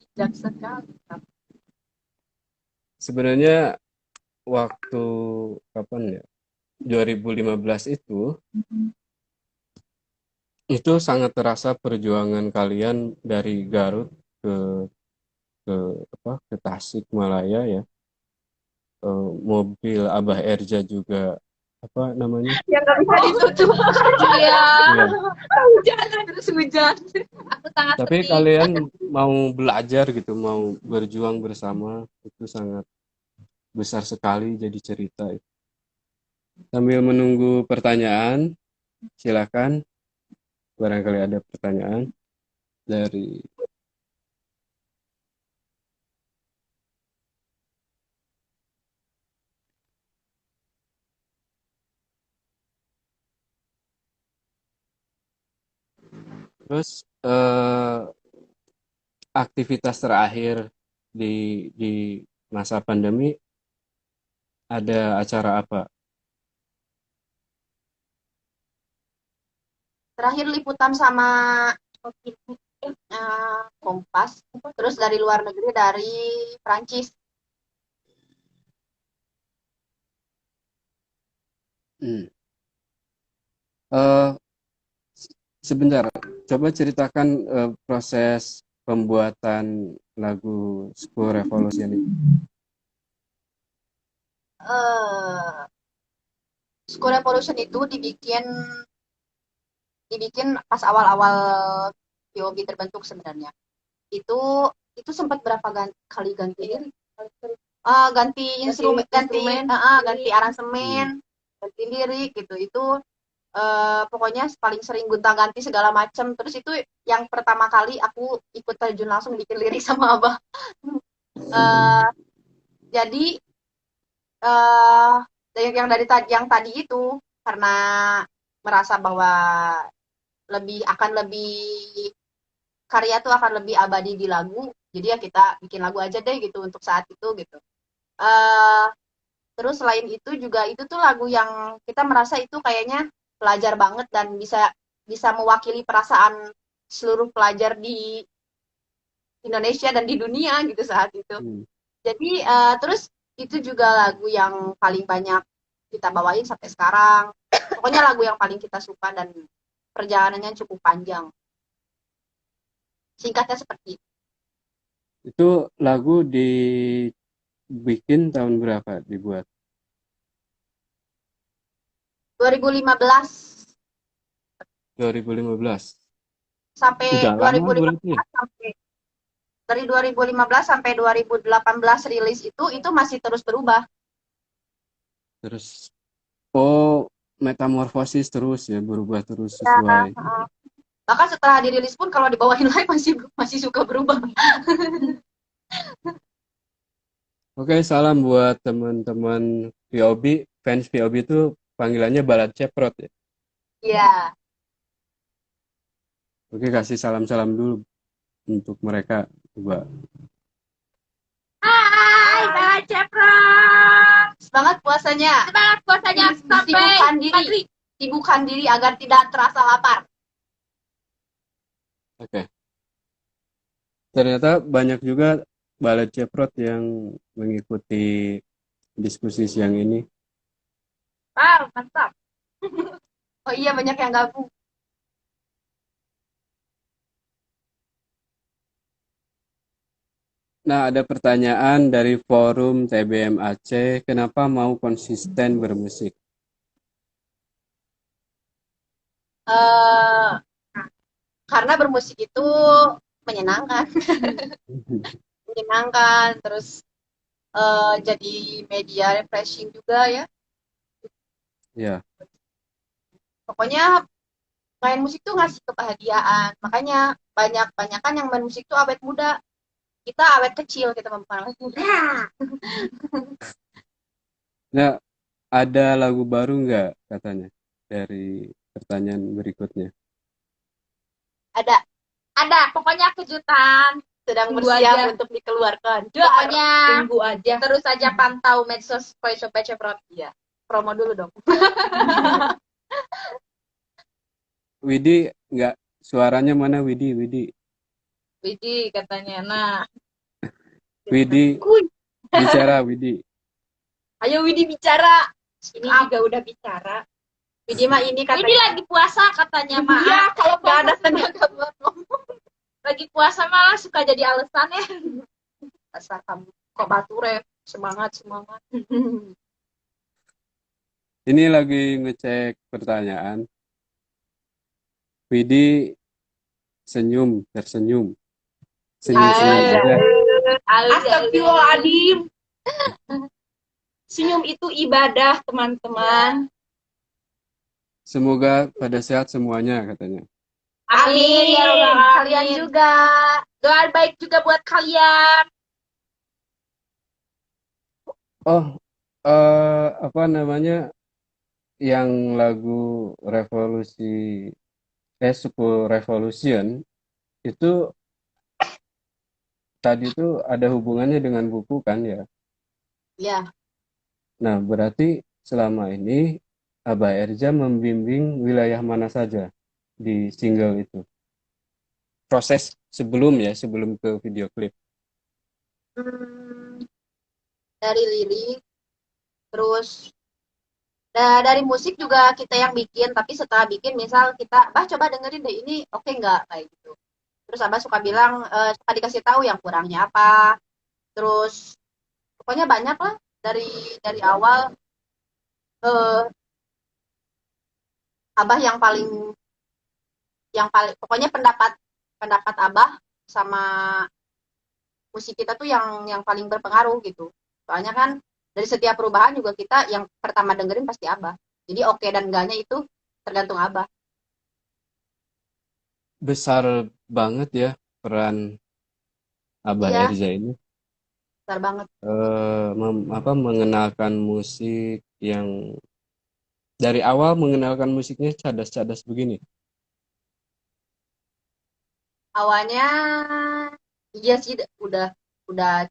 Bijak sekali. sebenarnya waktu kapan ya? 2015 itu sangat terasa perjuangan kalian dari Garut ke ke Tasikmalaya ya. Mobil Abah Erja juga apa namanya? Yang nggak bisa ditutup. Iya. Iya. Hujan terus hujan. Aku sangat Tapi sedih. kalian mau belajar gitu, mau berjuang bersama, itu sangat besar sekali jadi cerita. Sambil menunggu pertanyaan, silakan barangkali ada pertanyaan dari terus aktivitas terakhir di masa pandemi ada acara apa? Terakhir liputan sama Kompas. Terus dari luar negeri dari Prancis. Hmm. Eh, Sebentar, coba ceritakan proses pembuatan lagu School Revolution ini. School Revolution itu dibikin pas awal-awal POB terbentuk sebenarnya. Itu sempat berapa kali ganti diri? Ganti instrumen, ganti aransemen, ganti lirik gitu. Itu pokoknya paling sering gonta-ganti segala macam. Terus itu yang pertama kali aku ikut terjun langsung bikin lirik sama Abah. Jadi yang tadi itu karena merasa bahwa lebih karya tuh akan lebih abadi di lagu, jadi ya kita bikin lagu aja deh gitu untuk saat itu gitu. Terus selain itu juga itu tuh lagu yang kita merasa itu kayaknya pelajar banget dan bisa mewakili perasaan seluruh pelajar di Indonesia dan di dunia gitu saat itu. Jadi terus itu juga lagu yang paling banyak kita bawain sampai sekarang. Pokoknya lagu yang paling kita suka dan perjalanannya cukup panjang. Singkatnya seperti itu. Itu lagu dibikin tahun berapa dibuat? 2015 sampai Udah lama 2015 berarti. sampai dari 2015 sampai 2018 rilis itu masih terus berubah. Terus metamorfosis terus ya, berubah terus Ya, sesuai. bahkan setelah dirilis pun kalau dibawain live masih suka berubah. Oke, salam buat teman-teman POB, fans POB itu panggilannya Balat Ceprot ya. Iya. Oke, kasih salam-salam dulu untuk mereka coba. Hai, Balat Ceprot. Semangat puasanya. Semangat puasanya sampai maghrib. Sibukkan diri agar tidak terasa lapar. Oke. Ternyata banyak juga Balat Ceprot yang mengikuti diskusi siang ini. Wow, mantap. Oh iya, banyak yang gabung. Nah, ada pertanyaan dari forum TBM Aceh, kenapa mau konsisten bermusik? karena bermusik itu menyenangkan, terus jadi media refreshing juga ya. Ya, Pokoknya main musik tuh ngasih kebahagiaan. Makanya banyak-banyakan yang main musik tuh awet muda. Kita awet kecil, kita bukan awet muda. nah ada lagu baru nggak katanya dari pertanyaan berikutnya? Ada, pokoknya kejutan sedang Tunggu bersiap aja. untuk dikeluarkan. Dar, Pokoknya tunggu aja. terus saja pantau medsos Voice of Baca Prod. Ya, promo dulu dong. Widi nggak, suaranya mana Widi? Widih katanya. Nah, Widi Kuy. bicara Widi. Ayo Widi bicara. ini juga udah bicara. Widi mah ini Widih katanya. lagi puasa katanya, Mak. Iya, kalau nggak ada tenaga buat ngomong. Lagi puasa mah suka jadi alasan ya. Asal kamu kok bature, semangat. Ini lagi ngecek pertanyaan. Widi tersenyum. Senyum-senyum aja. Astagfirullahaladzim. Senyum itu ibadah, teman-teman. Semoga pada sehat semuanya katanya. Amin. Ya Allah, Kalian amin. juga. Doa baik juga buat kalian. Oh, apa namanya yang lagu revolusi School Revolution itu tadi itu ada hubungannya dengan buku kan ya? Ya, Nah, berarti selama ini Abah Erja membimbing wilayah mana saja di single itu? Proses sebelum ke video klip. dari lirik, terus dari musik juga kita yang bikin, tapi setelah bikin misal kita, coba dengerin deh ini oke nggak kayak gitu. Terus Abah suka bilang, suka dikasih tahu yang kurangnya apa. Terus pokoknya banyak lah dari awal. eh, Abah yang paling pokoknya pendapat Abah sama musik kita tuh yang paling berpengaruh gitu. Soalnya kan dari setiap perubahan juga kita yang pertama dengerin pasti Abah. Jadi oke dan enggaknya itu tergantung Abah. Besar banget ya peran Abah Iya, Erja ini. besar banget. Mengenalkan musik yang dari awal mengenalkan musiknya cadas-cadas begini. Awalnya iya sih udah udah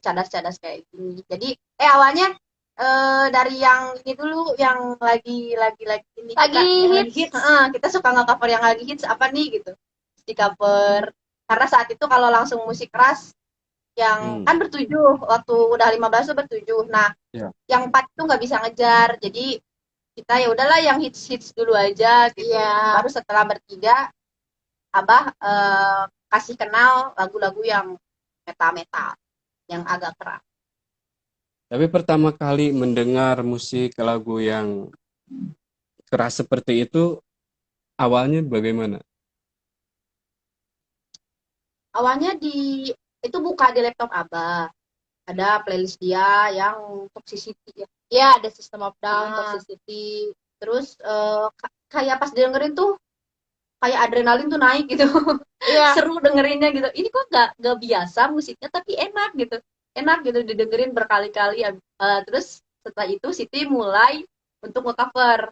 cadas-cadas kayak gini. Jadi awalnya dari yang ini dulu yang lagi ini Lagi kita, hits. kita suka nge-cover yang lagi hits apa nih gitu. Terus di cover karena saat itu kalau langsung musik keras yang kan bertujuh, waktu udah 15 tuh bertujuh. Nah, Ya. yang 4 tuh nggak bisa ngejar. Jadi kita ya udahlah yang hits dulu aja gitu. Iya. Baru setelah bertiga Abah kasih kenal lagu-lagu yang metal yang agak keras. Tapi pertama kali mendengar musik lagu yang keras seperti itu awalnya bagaimana? Awalnya itu buka di laptop Abah. Ada playlist dia yang Toxicity ya. Ya, ada System of Down, Nah. Toxicity. Terus kayak pas dengerin tuh kayak adrenalin tuh naik gitu. Iya. Seru dengerinnya gitu. Ini kok gak biasa musiknya tapi enak gitu. Enak gitu didengerin berkali-kali. Terus setelah itu Siti mulai untuk nge-cover.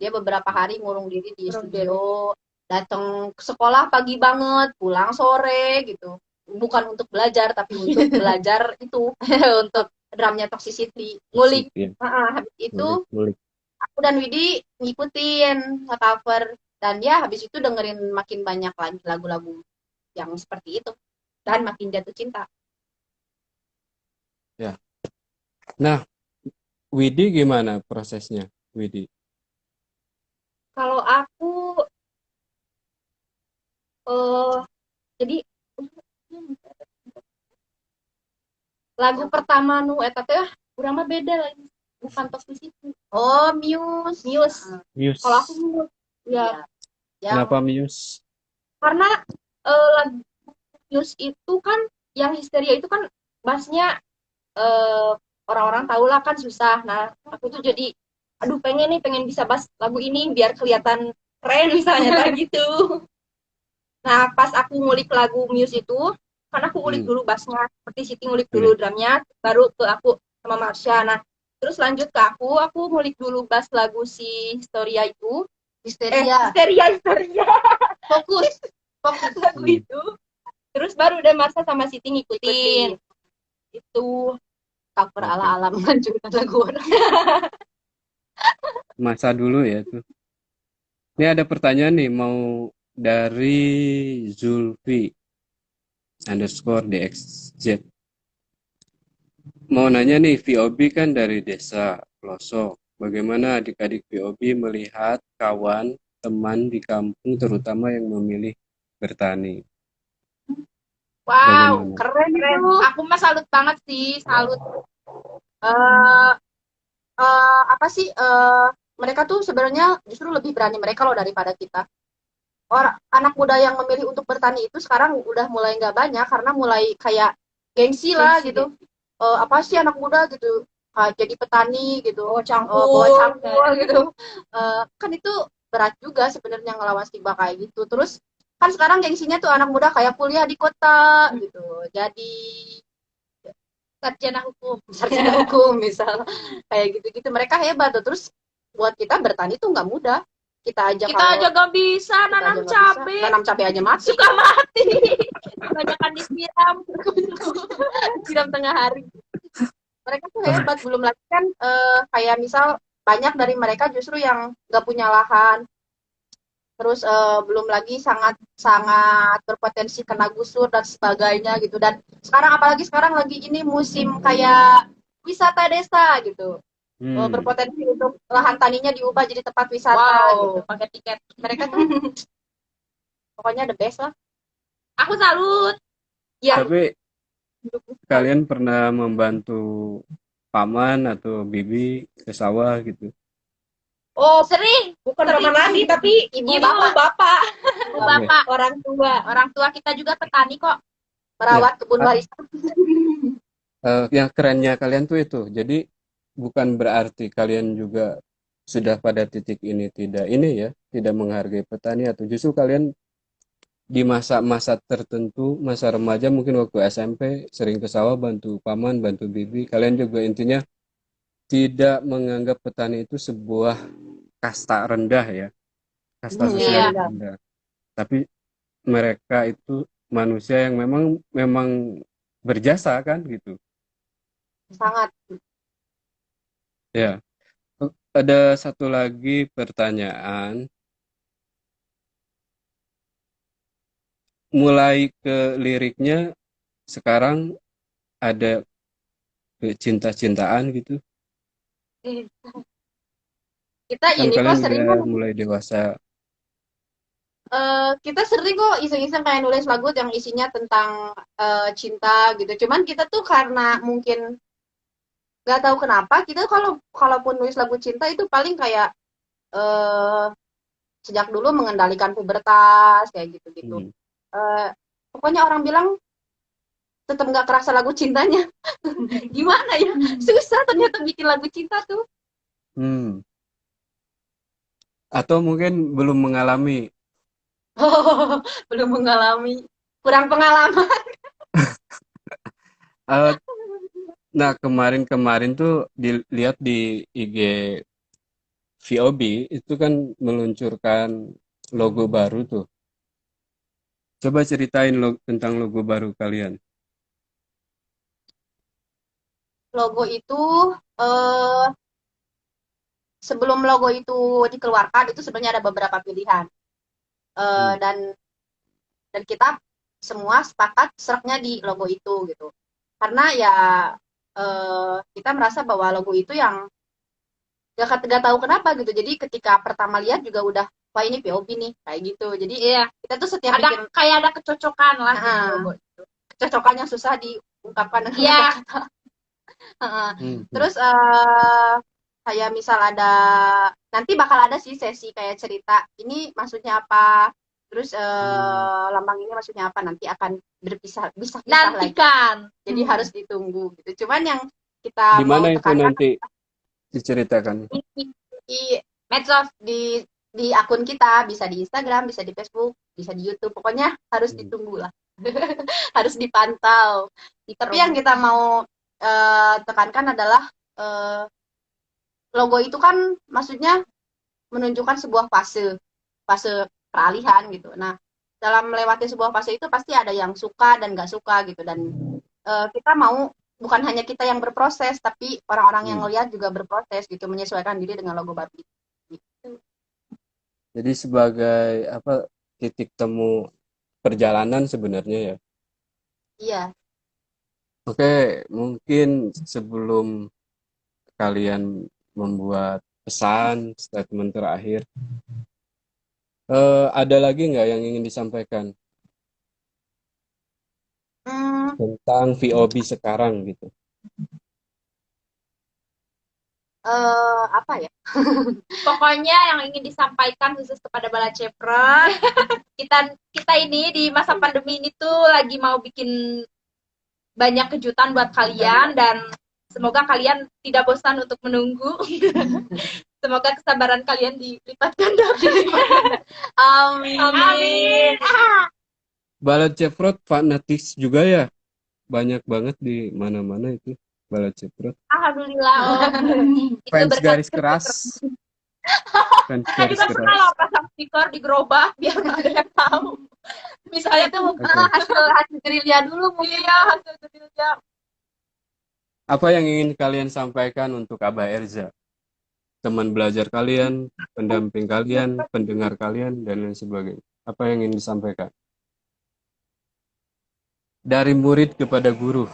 Dia beberapa hari ngurung diri di studio. Datang ke sekolah pagi banget, pulang sore gitu. Bukan untuk belajar tapi untuk belajar itu untuk drumnya Toxicity. Ngulik. Ya. Habis itu Ngulik. aku dan Widi ngikutin nge-cover. Dan ya habis itu dengerin makin banyak lagi lagu-lagu yang seperti itu. Dan makin jatuh cinta. Ya. Nah, Widi gimana prosesnya, Widi? Kalau aku jadi lagu pertama nu eta teh urang mah beda lagi. Bukan Toxicity. Oh, Muse. Muse. Kalau aku Muse. Ya. Yang Kenapa Muse? karena lagu Muse itu kan yang Histeria itu kan bassnya orang-orang tahu lah kan susah. Nah, aku tuh jadi aduh pengen bisa bass lagu ini biar kelihatan keren misalnya kayak gitu. Nah, pas aku ngulik lagu Muse itu, kan aku ngulik dulu bassnya, seperti Siti ngulik dulu drumnya, baru ke aku sama Marsha. Nah, terus lanjut ke aku ngulik dulu bass lagu si Historia itu. Histeria. Histeria. Fokus. Lagu itu. Terus baru udah Marsha sama Siti ngikutin. Itu Cover ala-ala menghancurkan lagu orang. Masa dulu ya tuh. Ini ada pertanyaan nih, mau dari Zulfi _ DXZ. Mau nanya nih, VOB kan dari desa pelosok. Bagaimana adik-adik VOB melihat kawan, teman di kampung terutama yang memilih bertani? Wow, Bagaimana? keren itu. Aku mah salut banget sih, salut. Apa sih? Mereka tuh sebenarnya justru lebih berani mereka loh daripada kita. Orang anak muda yang memilih untuk bertani itu sekarang udah mulai nggak banyak karena mulai kayak gengsi lah gitu. Apa sih anak muda gitu? Jadi petani gitu, bawa cangkul gitu. Kan itu berat juga sebenarnya ngelawan stigma kayak gitu. Terus kan sekarang gengsinya tuh anak muda kayak kuliah di kota gitu. Jadi sarjana hukum misal kayak gitu-gitu mereka hebat tuh. Terus buat kita bertani tuh nggak mudah. Kita aja gak bisa nanam cabai aja mati. Suka mati. Kebanyakan disiram. Siram tengah hari. Mereka tuh hebat, belum lagi kan kayak misal banyak dari mereka justru yang nggak punya lahan. Terus belum lagi sangat berpotensi kena gusur dan sebagainya gitu. Dan apalagi sekarang lagi ini musim kayak wisata desa gitu. Berpotensi untuk lahan taninya diubah jadi tempat wisata gitu. Pakai tiket. Mereka tuh pokoknya the best lah. Aku salut. Ya. Tapi kalian pernah membantu paman atau bibi ke sawah gitu? Oh, sering. Bukan paman lagi, tapi ibu bapak. Orang tua kita juga petani kok. Merawat kebun warisan. Yang kerennya kalian tuh itu. Jadi bukan berarti kalian juga sudah pada titik ini tidak menghargai petani, atau justru kalian di masa-masa tertentu, masa remaja mungkin waktu SMP sering ke sawah bantu paman, bantu bibi. Kalian juga intinya tidak menganggap petani itu sebuah kasta rendah ya, kasta sosial rendah. Tapi mereka itu manusia yang memang berjasa kan gitu. Sangat. Ya. Ada satu lagi pertanyaan. Mulai ke liriknya sekarang ada cinta-cintaan gitu. Kita Kan ini kalian kok sering udah mulai dewasa. Kita sering kok iseng-iseng kayak nulis lagu yang isinya tentang cinta gitu. Cuman kita tuh karena mungkin nggak tahu kenapa kita kalaupun nulis lagu cinta itu paling kayak sejak dulu mengendalikan pubertas kayak gitu-gitu. Pokoknya orang bilang tetap nggak kerasa lagu cintanya. Gimana ya? Susah ternyata bikin lagu cinta tuh. Atau mungkin belum mengalami. Belum mengalami. Kurang pengalaman. Nah, kemarin tuh dilihat di IG VOB itu kan meluncurkan logo baru tuh. Coba ceritain tentang logo baru kalian. Logo itu sebelum logo itu dikeluarkan itu sebenarnya ada beberapa pilihan. Dan kita semua sepakat seraknya di logo itu gitu. Karena ya kita merasa bahwa logo itu yang gak tahu kenapa gitu. Jadi ketika pertama lihat juga udah wah ini POV nih kayak gitu. Jadi kita tuh setiap bikin kayak ada kecocokan lah di logo itu. Kecocokan yang susah diungkapkan dengan kata. Terus kayak misal nanti bakal ada sih sesi kayak cerita ini maksudnya apa, Terus lambang ini maksudnya apa nanti akan berpisah lagi. Nantikan. Jadi harus ditunggu gitu. Cuman yang kita Di mau mana itu tekankan nanti diceritakan? di medsos di akun kita, bisa di Instagram, bisa di Facebook, bisa di YouTube. Pokoknya harus ditunggu lah. Harus dipantau. Tapi yang kita mau tekankan adalah logo itu kan maksudnya menunjukkan sebuah fase peralihan gitu. Nah, dalam melewati sebuah fase itu pasti ada yang suka dan nggak suka gitu. Dan kita mau bukan hanya kita yang berproses, tapi orang-orang yang ngelihat juga berproses gitu, menyesuaikan diri dengan logo baru itu. Jadi sebagai titik temu perjalanan sebenarnya ya. Iya. Oke, mungkin sebelum kalian membuat pesan, statement terakhir, ada lagi nggak yang ingin disampaikan tentang VOB sekarang gitu? Apa ya? Pokoknya yang ingin disampaikan khusus kepada Bala Cepret, kita ini di masa pandemi ini tuh lagi mau bikin banyak kejutan buat kalian dan semoga kalian tidak bosan untuk menunggu. Semoga kesabaran kalian dilipat ganda. Amin. Amin. Bala Cepret fanatis juga ya, banyak banget di mana-mana itu Bala Cepret. Alhamdulillah. Fans garis keras. Fans garis Kita pernah keras. loh pasang stiker di gerobak biar nggak ada yang tahu. Misalnya Itu tuh hasil gerilya dulu mungkin. iya hasil gerilya. Apa yang ingin kalian sampaikan untuk Abah Erza? Teman belajar kalian, pendamping kalian, pendengar kalian, dan lain sebagainya. Apa yang ingin disampaikan? Dari murid kepada guru.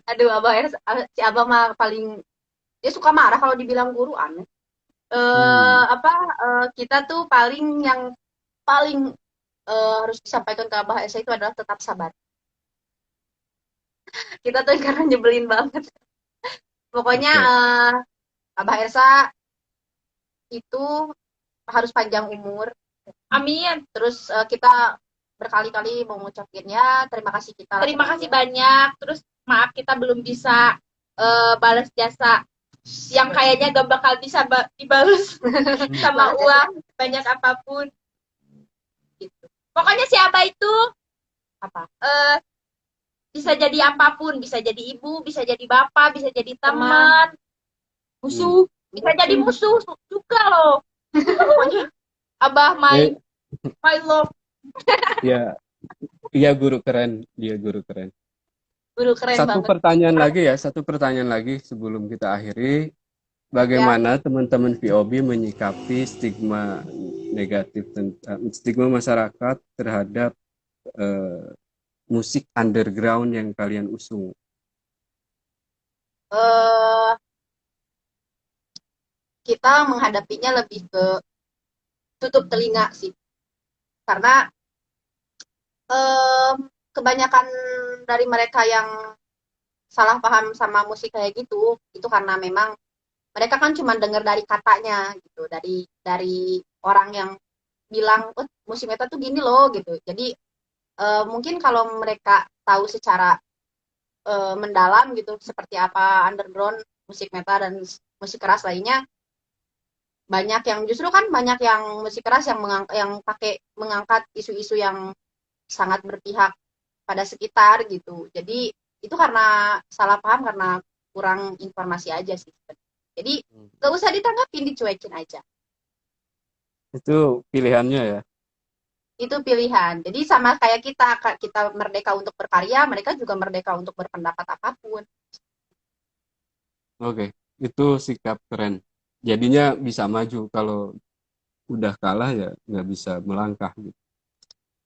Aduh, si Abah mah paling dia suka marah kalau dibilang guru, aneh. Kita tuh yang paling harus disampaikan ke Abah Esa itu adalah tetap sabar. Kita tuh karena nyebelin banget. Pokoknya Abah Esa itu harus panjang umur. Amin. Terus kita berkali-kali mau ngucapinnya terima kasih kita. Terima kasih banyak. Terus maaf kita belum bisa balas jasa yang kayaknya gak bakal bisa dibalas sama uang banyak apapun. Gitu. Pokoknya si Abah itu apa? Bisa jadi apapun, bisa jadi ibu, bisa jadi bapak, bisa jadi teman, musuh, bisa jadi musuh juga loh. Pokoknya Abah my love. Ya, iya guru keren, dia guru keren. Guru keren Satu banget. pertanyaan lagi sebelum kita akhiri. Bagaimana teman-teman VOB menyikapi stigma negatif stigma masyarakat terhadap musik underground yang kalian usung? Kita menghadapinya lebih ke tutup telinga sih, karena kebanyakan dari mereka yang salah paham sama musik kayak gitu itu karena memang mereka kan cuma dengar dari katanya gitu, dari orang yang bilang musik metal tuh gini loh gitu. Jadi mungkin kalau mereka tahu secara mendalam gitu seperti apa underground musik metal dan musik keras lainnya, banyak yang musik keras yang mengangkat isu-isu yang sangat berpihak pada sekitar gitu. Jadi itu karena salah paham, karena kurang informasi aja sih. Jadi gak usah ditanggapin, dicuekin aja. Itu pilihannya ya? Itu pilihan. Jadi sama kayak kita merdeka untuk berkarya, mereka juga merdeka untuk berpendapat apapun. Oke, itu sikap keren. Jadinya bisa maju, kalau udah kalah ya nggak bisa melangkah gitu.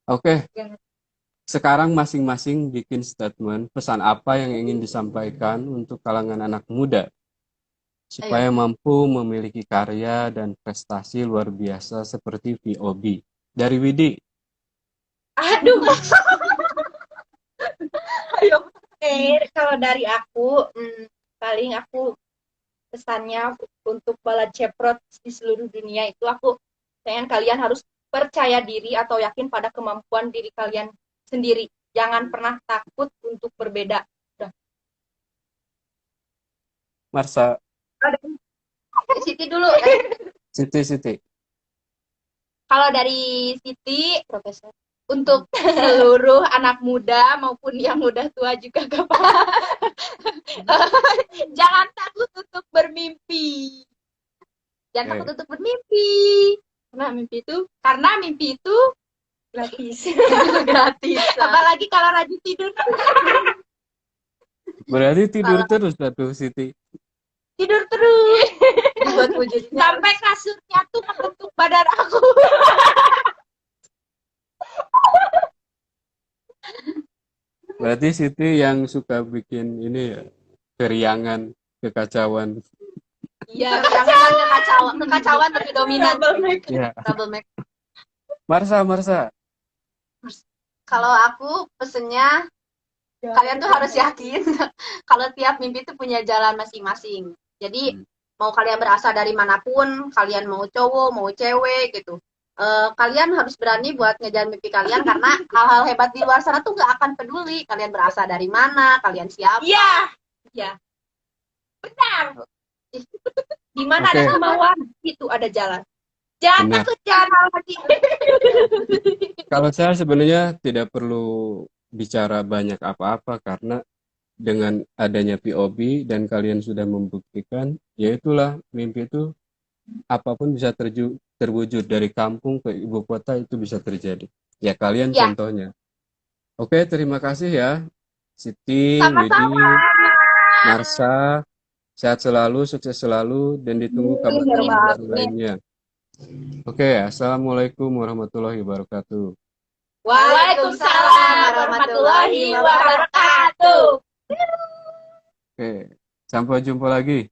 Oke, sekarang masing-masing bikin statement, pesan apa yang ingin disampaikan untuk kalangan anak muda supaya mampu memiliki karya dan prestasi luar biasa seperti VOB. Dari Widi. Aduh. Ayo. Kalau dari aku, paling aku pesannya untuk Bala Cepret di seluruh dunia itu aku Pengen kalian harus percaya diri atau yakin pada kemampuan diri kalian sendiri. Jangan pernah takut untuk berbeda. Udah. Marsa, Siti dulu. Siti. Kalau dari Siti, Profesor. untuk seluruh anak muda maupun yang udah tua juga gak apa-apa. Jangan takut untuk bermimpi. Jangan takut untuk bermimpi. Karena mimpi itu gratis. Gratis. Apalagi kalau rajin tidur. Berarti tidur terus tuh Siti. Tidur terus. Buat wujudnya. Sampai kasurnya tuh membentuk badan aku. Berarti Siti yang suka bikin ini ya, keriangan, kekacauan. Iya, jangan kekacauan tapi dominan. Ya. Troublemaker. Marsa. Kalau aku pesennya kalian tuh harus yakin kalau tiap mimpi itu punya jalan masing-masing. Jadi mau kalian berasal dari manapun, kalian mau cowok, mau cewek gitu. Kalian harus berani buat ngejar mimpi kalian karena hal-hal hebat di luar sana tuh nggak akan peduli kalian berasal dari mana, kalian siapa. Iya. Benar. Di mana Oke. ada kemauan, itu ada jalan. Jangan Benar. takut jalan lagi. Kalau saya sebenarnya tidak perlu bicara banyak apa-apa karena dengan adanya POB dan kalian sudah membuktikan, ya itulah mimpi itu apapun bisa terwujud dari kampung ke ibu kota itu bisa terjadi. Ya kalian Ya. contohnya. Oke, terima kasih ya. Siti, Sama-sama. Widi, Marsa, sehat selalu, sukses selalu, dan ditunggu kabar-kabar lainnya. Oke, assalamualaikum warahmatullahi wabarakatuh. Waalaikumsalam warahmatullahi wabarakatuh. Oke, sampai jumpa lagi.